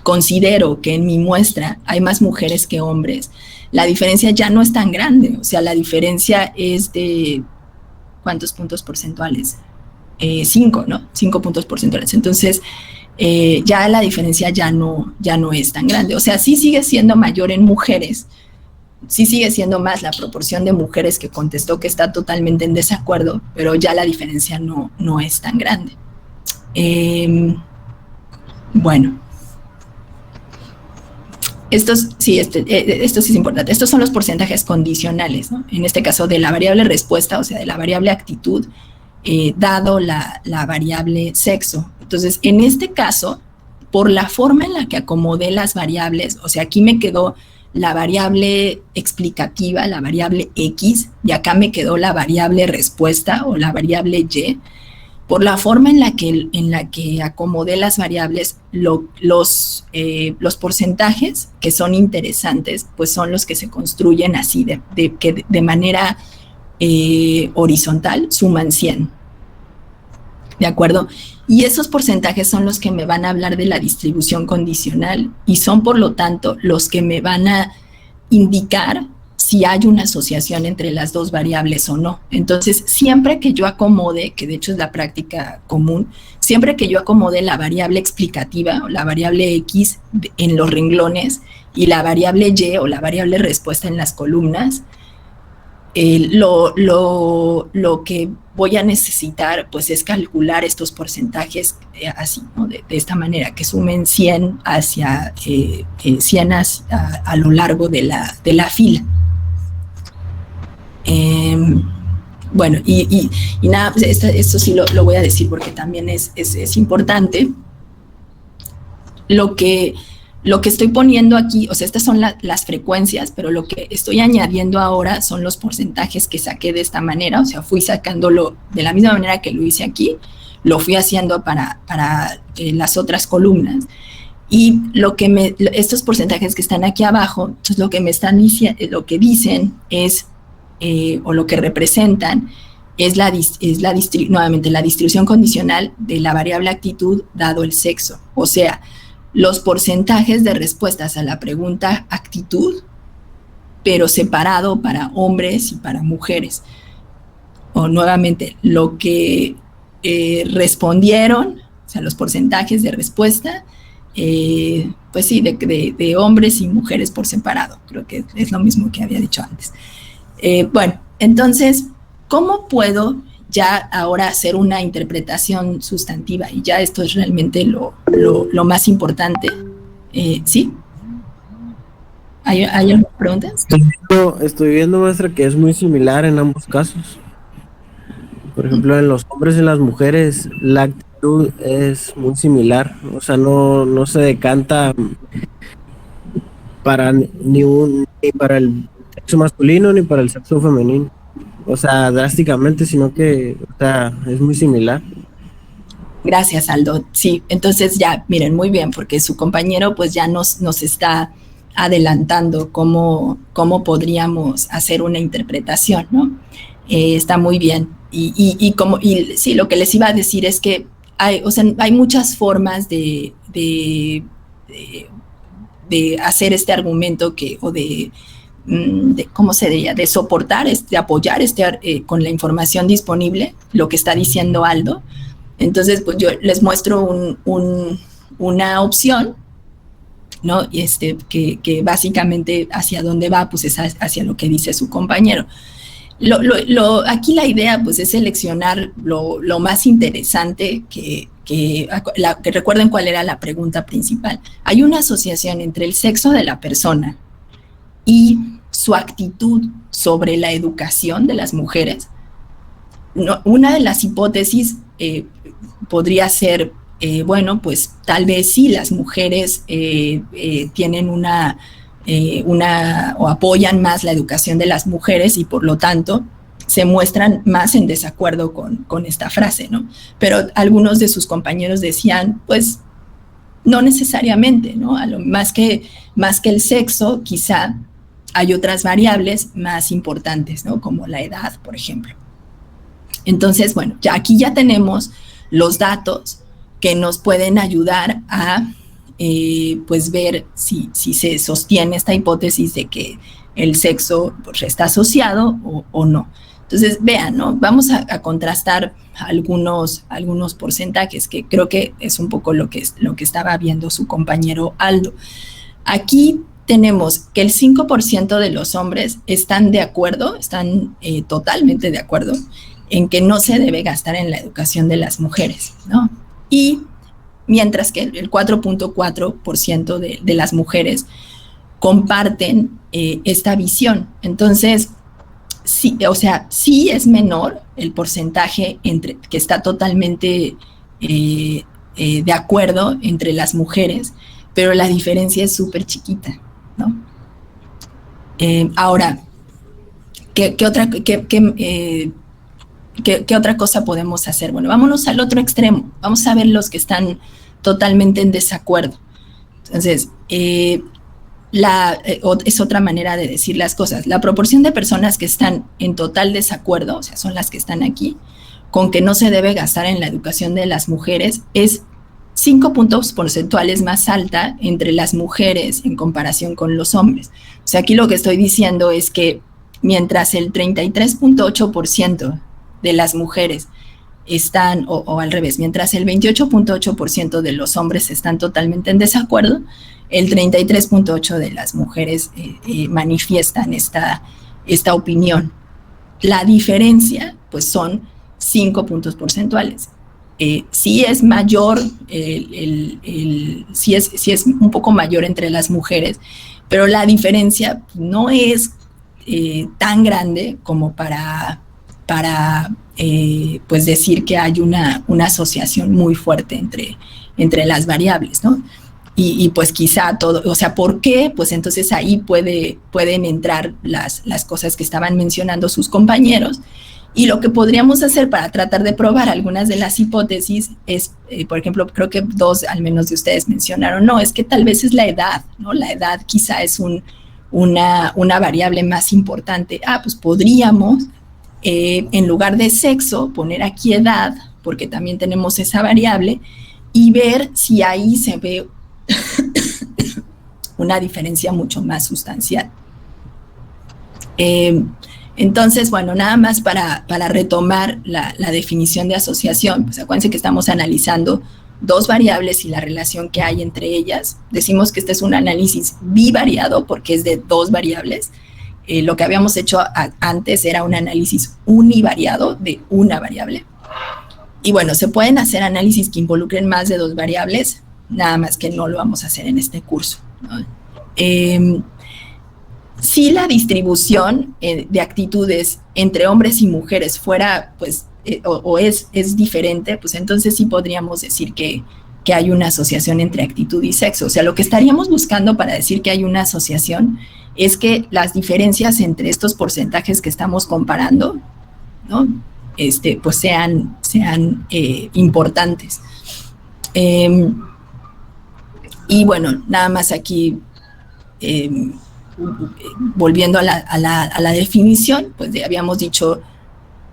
considero que en mi muestra hay más mujeres que hombres, la diferencia ya no es tan grande. O sea, la diferencia es de, ¿cuántos puntos porcentuales? 5, ¿no? 5 puntos porcentuales. Entonces, ya la diferencia ya no es tan grande. O sea, sí sigue siendo mayor en mujeres, sí sigue siendo más la proporción de mujeres que contestó que está totalmente en desacuerdo, pero ya la diferencia no es tan grande. Bueno. Esto sí es importante. Estos son los porcentajes condicionales, ¿no? En este caso de la variable respuesta, o sea, de la variable actitud, dado la variable sexo. Entonces, en este caso, por la forma en la que acomodé las variables, o sea, aquí me quedó la variable explicativa, la variable X, y acá me quedó la variable respuesta o la variable Y. Por la forma en la que acomodé las variables, los porcentajes que son interesantes, pues son los que se construyen así, de manera horizontal, suman 100. ¿De acuerdo? Y esos porcentajes son los que me van a hablar de la distribución condicional y son, por lo tanto, los que me van a indicar si hay una asociación entre las dos variables o no. Entonces, siempre que yo acomode, que de hecho es la práctica común, siempre que yo acomode la variable explicativa o la variable X en los renglones y la variable Y o la variable respuesta en las columnas, lo que voy a necesitar pues es calcular estos porcentajes así, ¿no? De esta manera, que sumen 100 hacia 100 a lo largo de la fila. Bueno, y nada, pues esto sí lo voy a decir porque también es importante. Lo que estoy poniendo aquí, o sea, estas son las frecuencias, pero lo que estoy añadiendo ahora son los porcentajes que saqué de esta manera, o sea, fui sacándolo de la misma manera que lo hice aquí, lo fui haciendo para las otras columnas. Y estos porcentajes que están aquí abajo, entonces lo que me están diciendo, lo que dicen es, o lo que representan, nuevamente la distribución condicional de la variable actitud dado el sexo. O sea, los porcentajes de respuestas a la pregunta actitud, pero separado para hombres y para mujeres. O nuevamente, lo que respondieron, o sea, los porcentajes de respuesta, pues sí, de hombres y mujeres por separado. Creo que es lo mismo que había dicho antes. Bueno, entonces, ¿cómo puedo ya ahora hacer una interpretación sustantiva? Y ya esto es realmente lo más importante. ¿Sí? ¿Hay alguna pregunta? Estoy viendo, maestra, que es muy similar en ambos casos. Por ejemplo, en los hombres y en las mujeres, la actitud es muy similar. O sea, no se decanta para ni para el sexo masculino ni para el sexo femenino. O sea, drásticamente, sino que, o sea, es muy similar. Gracias, Aldo. Sí, entonces ya, miren, muy bien, porque su compañero pues ya nos está adelantando cómo podríamos hacer una interpretación, ¿no? Está muy bien. Y sí, lo que les iba a decir es que hay muchas formas de hacer este argumento ¿cómo se diría? De soportar, de apoyar con la información disponible, lo que está diciendo Aldo. Entonces, pues yo les muestro una opción, ¿no? Que básicamente hacia dónde va, pues es hacia lo que dice su compañero. Aquí la idea, pues, es seleccionar lo más interesante que recuerden cuál era la pregunta principal. Hay una asociación entre el sexo de la persona y su actitud sobre la educación de las mujeres. Una de las hipótesis podría ser, bueno, pues tal vez sí las mujeres tienen o apoyan más la educación de las mujeres y por lo tanto se muestran más en desacuerdo con esta frase, ¿no? Pero algunos de sus compañeros decían, pues, no necesariamente, ¿no? Más que el sexo, quizá hay otras variables más importantes, ¿no? Como la edad, por ejemplo. Entonces, bueno, aquí ya tenemos los datos que nos pueden ayudar a pues ver si se sostiene esta hipótesis de que el sexo pues, está asociado o no. Entonces, vean, ¿no? Vamos a contrastar algunos porcentajes, que creo que es un poco lo que estaba viendo su compañero Aldo. Aquí tenemos que el 5% de los hombres están de acuerdo, están totalmente de acuerdo en que no se debe gastar en la educación de las mujeres, ¿no? Y mientras que el 4.4% de las mujeres comparten esta visión. Entonces, sí, o sea, sí es menor el porcentaje que está totalmente de acuerdo entre las mujeres, pero la diferencia es súper chiquita, ¿no? Ahora, ¿qué otra cosa podemos hacer? Bueno, vámonos al otro extremo. Vamos a ver los que están totalmente en desacuerdo. Entonces, es otra manera de decir las cosas. La proporción de personas que están en total desacuerdo, o sea, son las que están aquí, con que no se debe gastar en la educación de las mujeres, es 5 puntos porcentuales más alta entre las mujeres en comparación con los hombres. O sea, aquí lo que estoy diciendo es que mientras el 33.8% de las mujeres están, o al revés, mientras el 28.8% de los hombres están totalmente en desacuerdo, el 33.8% de las mujeres manifiestan esta opinión. La diferencia, pues, son 5 puntos porcentuales. Sí es mayor, sí es un poco mayor entre las mujeres, pero la diferencia no es tan grande como para pues decir que hay una asociación muy fuerte entre las variables, ¿no? Y pues quizá todo, o sea, ¿por qué? Pues entonces ahí pueden entrar las cosas que estaban mencionando sus compañeros, y lo que podríamos hacer para tratar de probar algunas de las hipótesis es, por ejemplo, creo que 2 al menos de ustedes mencionaron, no, es que tal vez es la edad, ¿no? La edad quizá es una variable más importante. Pues podríamos en lugar de sexo, poner aquí edad, porque también tenemos esa variable, y ver si ahí se ve una diferencia mucho más sustancial. Entonces, bueno, nada más para retomar la definición de asociación, pues acuérdense que estamos analizando dos variables y la relación que hay entre ellas. Decimos que este es un análisis bivariado porque es de dos variables. Lo que habíamos hecho antes era un análisis univariado de una variable. Y bueno, se pueden hacer análisis que involucren más de dos variables, nada más que no lo vamos a hacer en este curso, ¿no? Si la distribución de actitudes entre hombres y mujeres fuera, pues, es diferente, pues entonces sí podríamos decir que hay una asociación entre actitud y sexo. O sea, lo que estaríamos buscando para decir que hay una asociación es que las diferencias entre estos porcentajes que estamos comparando, ¿no? Pues sean importantes. Y bueno, nada más aquí, volviendo a la definición, pues habíamos dicho,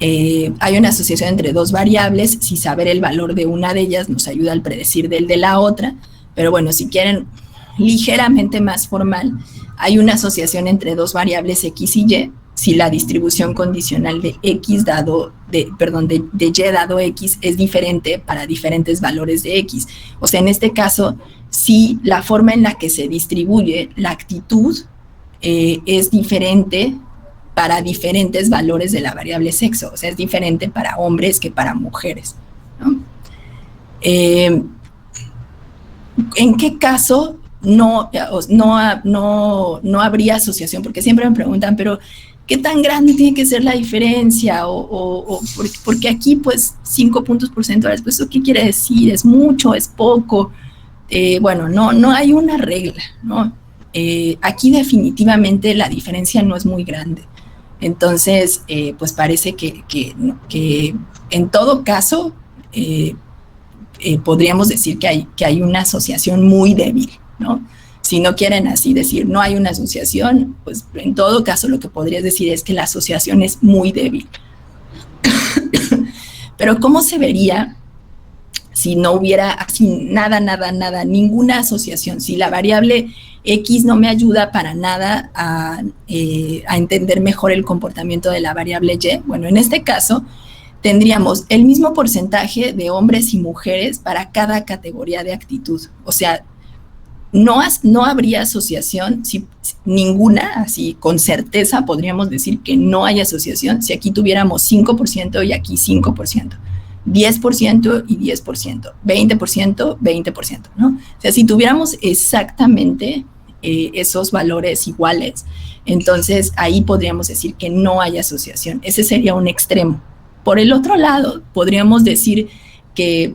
hay una asociación entre dos variables, si saber el valor de una de ellas nos ayuda al predecir del de la otra, pero bueno, si quieren ligeramente más formal, hay una asociación entre dos variables X y Y, si la distribución condicional de X dado, de Y dado X es diferente para diferentes valores de X. O sea, en este caso, si la forma en la que se distribuye la actitud es diferente para diferentes valores de la variable sexo, o sea, es diferente para hombres que para mujeres, ¿no? ¿En qué caso no habría asociación? Porque siempre me preguntan, pero ¿qué tan grande tiene que ser la diferencia? Porque aquí, pues, 5 puntos porcentuales, pues, ¿eso qué quiere decir? ¿Es mucho? ¿Es poco? Bueno, no hay una regla, ¿no? Aquí definitivamente la diferencia no es muy grande. Entonces, pues parece que en todo caso podríamos decir que hay una asociación muy débil, ¿no? Si no quieren así decir no hay una asociación, pues en todo caso lo que podrías decir es que la asociación es muy débil. Pero ¿cómo se vería si no hubiera así nada, ninguna asociación? Si la variable X no me ayuda para nada a entender mejor el comportamiento de la variable Y, bueno, en este caso tendríamos el mismo porcentaje de hombres y mujeres para cada categoría de actitud. O sea, no habría asociación, si ninguna, así con certeza podríamos decir que no hay asociación si aquí tuviéramos 5% y aquí 5%. 10% y 10%, 20%, 20%, ¿no? O sea, si tuviéramos exactamente esos valores iguales, entonces ahí podríamos decir que no hay asociación. Ese sería un extremo. Por el otro lado, podríamos decir que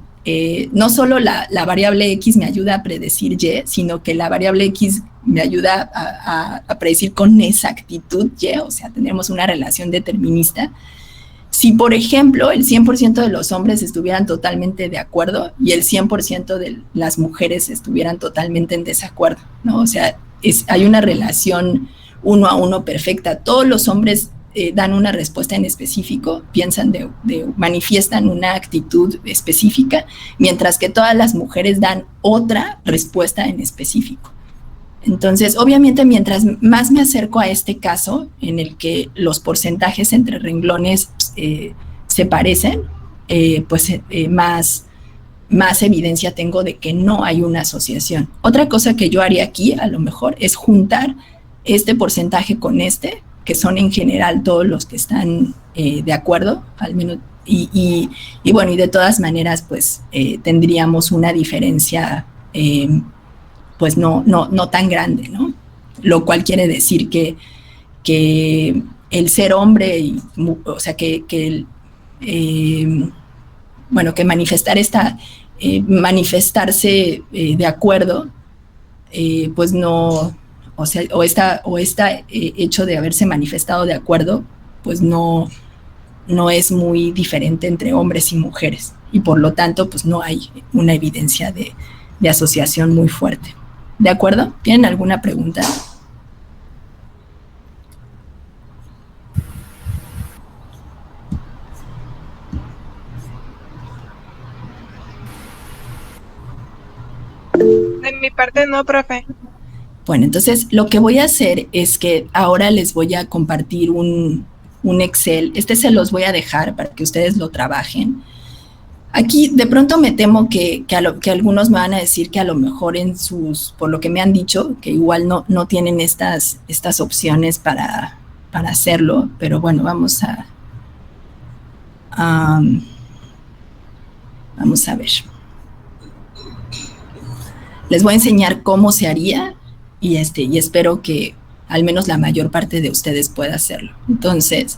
no solo la variable X me ayuda a predecir Y, sino que la variable X me ayuda a predecir con exactitud Y, o sea, tenemos una relación determinista. Si, por ejemplo, el 100% de los hombres estuvieran totalmente de acuerdo y el 100% de las mujeres estuvieran totalmente en desacuerdo, ¿no? O sea, hay una relación 1 a 1 perfecta. Todos los hombres dan una respuesta en específico, manifiestan una actitud específica, mientras que todas las mujeres dan otra respuesta en específico. Entonces, obviamente, mientras más me acerco a este caso, en el que los porcentajes entre renglones se parecen, más evidencia tengo de que no hay una asociación. Otra cosa que yo haría aquí, a lo mejor, es juntar este porcentaje con este, que son en general todos los que están de acuerdo, al menos, y bueno, y de todas maneras, pues, tendríamos una diferencia pues no tan grande, ¿no? Lo cual quiere decir que el ser hombre, o sea, que manifestarse de acuerdo, pues no, o sea, o esta hecho de haberse manifestado de acuerdo, pues no es muy diferente entre hombres y mujeres, y por lo tanto, pues no hay una evidencia de asociación muy fuerte. ¿De acuerdo? ¿Tienen alguna pregunta? De mi parte no, profe. Bueno, entonces lo que voy a hacer es que ahora les voy a compartir un Excel. Se los voy a dejar para que ustedes lo trabajen. Aquí de pronto me temo que algunos me van a decir que a lo mejor por lo que me han dicho, que igual no tienen estas opciones para hacerlo, pero bueno, vamos a ver. Les voy a enseñar cómo se haría y espero que al menos la mayor parte de ustedes pueda hacerlo. Entonces,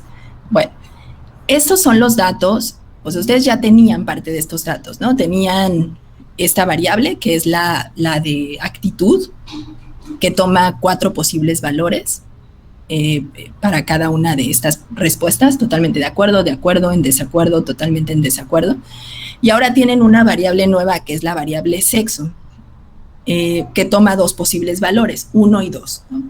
bueno, estos son los datos. Pues ustedes ya tenían parte de estos datos, ¿no? Tenían esta variable, que es la de actitud, que toma 4 posibles valores para cada una de estas respuestas, totalmente de acuerdo, en desacuerdo, totalmente en desacuerdo. Y ahora tienen una variable nueva, que es la variable sexo, que toma 2 posibles valores, 1 y 2, ¿no?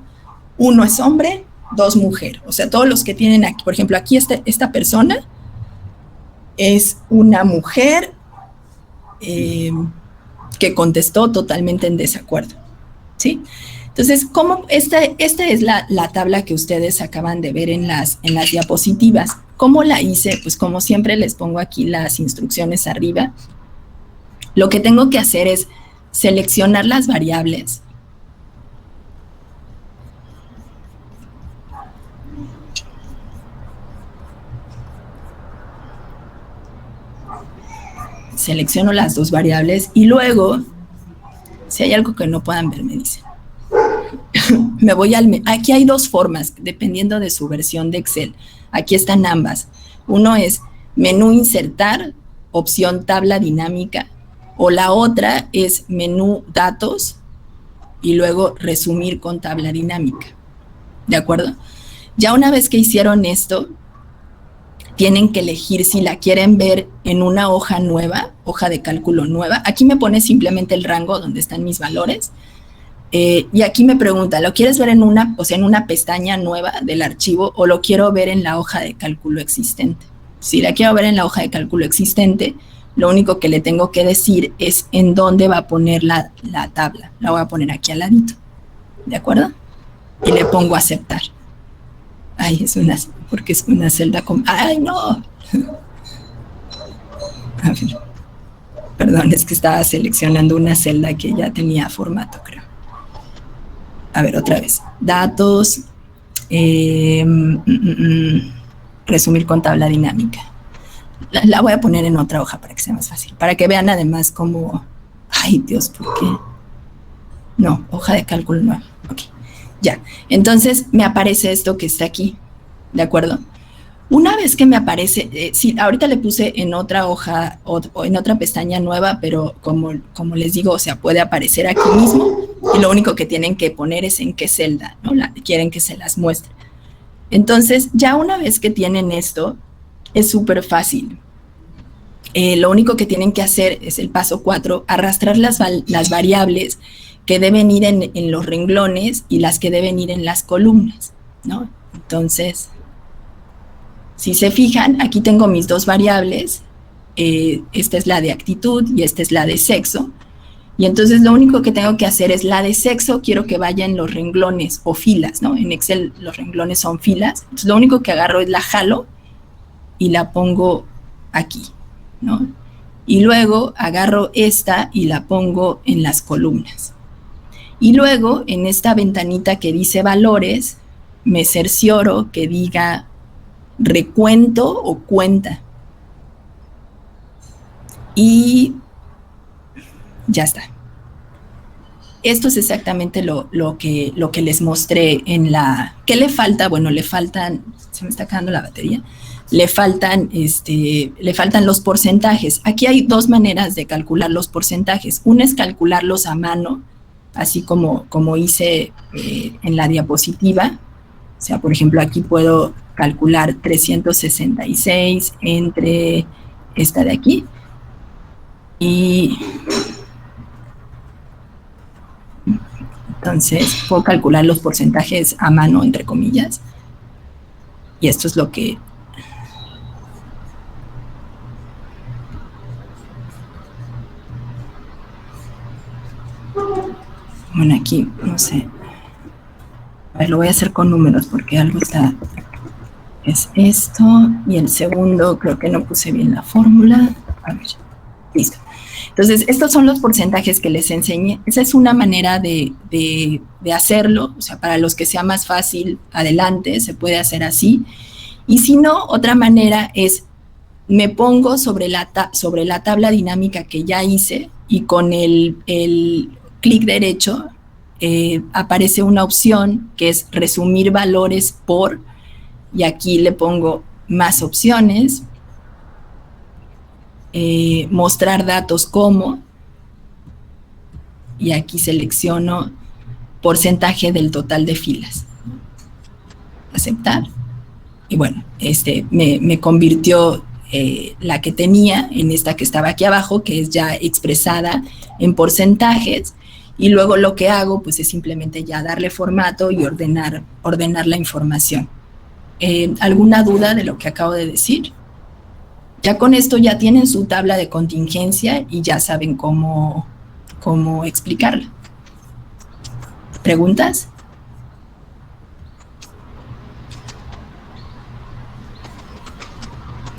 1 es hombre, 2 mujer. O sea, todos los que tienen aquí, por ejemplo, aquí esta persona es una mujer que contestó totalmente en desacuerdo, ¿sí? Entonces, esta es la tabla que ustedes acaban de ver en las diapositivas. ¿Cómo la hice? Pues como siempre les pongo aquí las instrucciones arriba. Lo que tengo que hacer es seleccionar las variables. Selecciono las 2 variables y luego, si hay algo que no puedan ver, me dicen. Me voy aquí hay 2 formas, dependiendo de su versión de Excel. Aquí están ambas. Uno es menú insertar, opción tabla dinámica, o la otra es menú datos y luego resumir con tabla dinámica. ¿De acuerdo? Ya una vez que hicieron esto, tienen que elegir si la quieren ver en una hoja nueva, hoja de cálculo nueva. Aquí me pone simplemente el rango donde están mis valores. Y aquí me pregunta, ¿lo quieres ver en una pestaña nueva del archivo o lo quiero ver en la hoja de cálculo existente? Si la quiero ver en la hoja de cálculo existente, lo único que le tengo que decir es en dónde va a poner la tabla. La voy a poner aquí al ladito. ¿De acuerdo? Y le pongo aceptar. Ay, porque es una celda con... ¡Ay, no! A ver, perdón, es que estaba seleccionando una celda que ya tenía formato, creo. A ver, otra vez. Datos. Resumir con tabla dinámica. La voy a poner en otra hoja para que sea más fácil. Para que vean además cómo... Ay, Dios, ¿por qué? No, hoja de cálculo nueva. Ok. Ya, entonces me aparece esto que está aquí, ¿de acuerdo? Una vez que me aparece, sí, ahorita le puse en otra hoja o en otra pestaña nueva, pero como les digo, o sea, puede aparecer aquí mismo y lo único que tienen que poner es en qué celda, ¿no? Quieren que se las muestre. Entonces, ya una vez que tienen esto, es súper fácil. Lo único que tienen que hacer es el paso 4, arrastrar las variables que deben ir en los renglones y las que deben ir en las columnas, ¿no? Entonces, si se fijan, aquí tengo mis 2 variables, esta es la de actitud y esta es la de sexo, y entonces lo único que tengo que hacer es la de sexo, quiero que vaya en los renglones o filas, ¿no? En Excel los renglones son filas, entonces lo único que agarro es la jalo y la pongo aquí, ¿no? Y luego agarro esta y la pongo en las columnas. Y luego, en esta ventanita que dice valores, me cercioro que diga recuento o cuenta. Y ya está. Esto es exactamente lo que les mostré en la... ¿Qué le falta? Bueno, le faltan... Se me está acabando la batería. Le faltan los porcentajes. Aquí hay 2 maneras de calcular los porcentajes. Una es calcularlos a mano, así como hice en la diapositiva. O sea, por ejemplo, aquí puedo calcular 366 entre esta de aquí. Y entonces puedo calcular los porcentajes a mano, entre comillas. Y esto es lo que... Bueno, aquí, no sé. A ver, lo voy a hacer con números porque algo está... Es esto, y el segundo creo que no puse bien la fórmula. A ver, listo. Entonces, estos son los porcentajes que les enseñé. Esa es una manera de hacerlo. O sea, para los que sea más fácil, adelante, se puede hacer así. Y si no, otra manera es, me pongo sobre la tabla dinámica que ya hice y con el clic derecho aparece una opción que es resumir valores por, y aquí le pongo más opciones, mostrar datos como, y aquí selecciono porcentaje del total de filas. Aceptar. Y bueno, me convirtió la que tenía en esta que estaba aquí abajo, que es ya expresada en porcentajes, y luego lo que hago pues es simplemente ya darle formato y ordenar la información. ¿Alguna duda de lo que acabo de decir? Ya con esto ya tienen su tabla de contingencia y ya saben cómo explicarla. ¿Preguntas?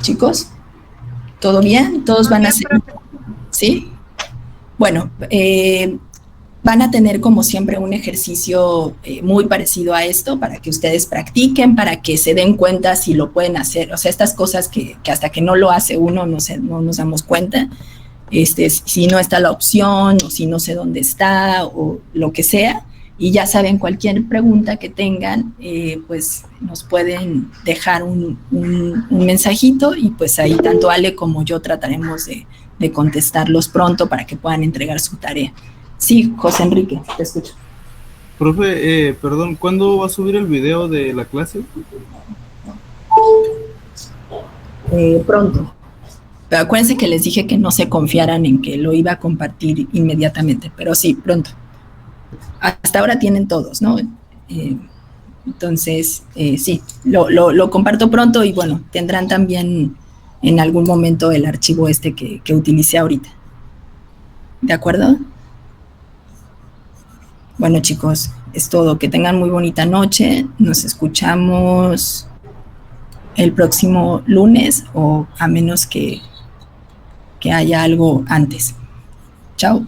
Chicos, ¿todo bien? ¿Todos van a hacer? ¿Sí? Bueno, van a tener como siempre un ejercicio muy parecido a esto para que ustedes practiquen, para que se den cuenta si lo pueden hacer. O sea, estas cosas que hasta que no lo hace uno no nos damos cuenta. Si no está la opción o si no sé dónde está o lo que sea. Y ya saben, cualquier pregunta que tengan, pues nos pueden dejar un mensajito y pues ahí tanto Ale como yo trataremos de contestarlos pronto para que puedan entregar su tarea. Sí, José Enrique, te escucho. Profe, perdón, ¿cuándo va a subir el video de la clase? Pronto. Pero acuérdense que les dije que no se confiaran en que lo iba a compartir inmediatamente, pero sí, pronto. Hasta ahora tienen todos, ¿no? Entonces, sí, lo comparto pronto y bueno, tendrán también en algún momento el archivo que utilicé ahorita. ¿De acuerdo? Bueno, chicos, es todo. Que tengan muy bonita noche. Nos escuchamos el próximo lunes o a menos que haya algo antes. Chao.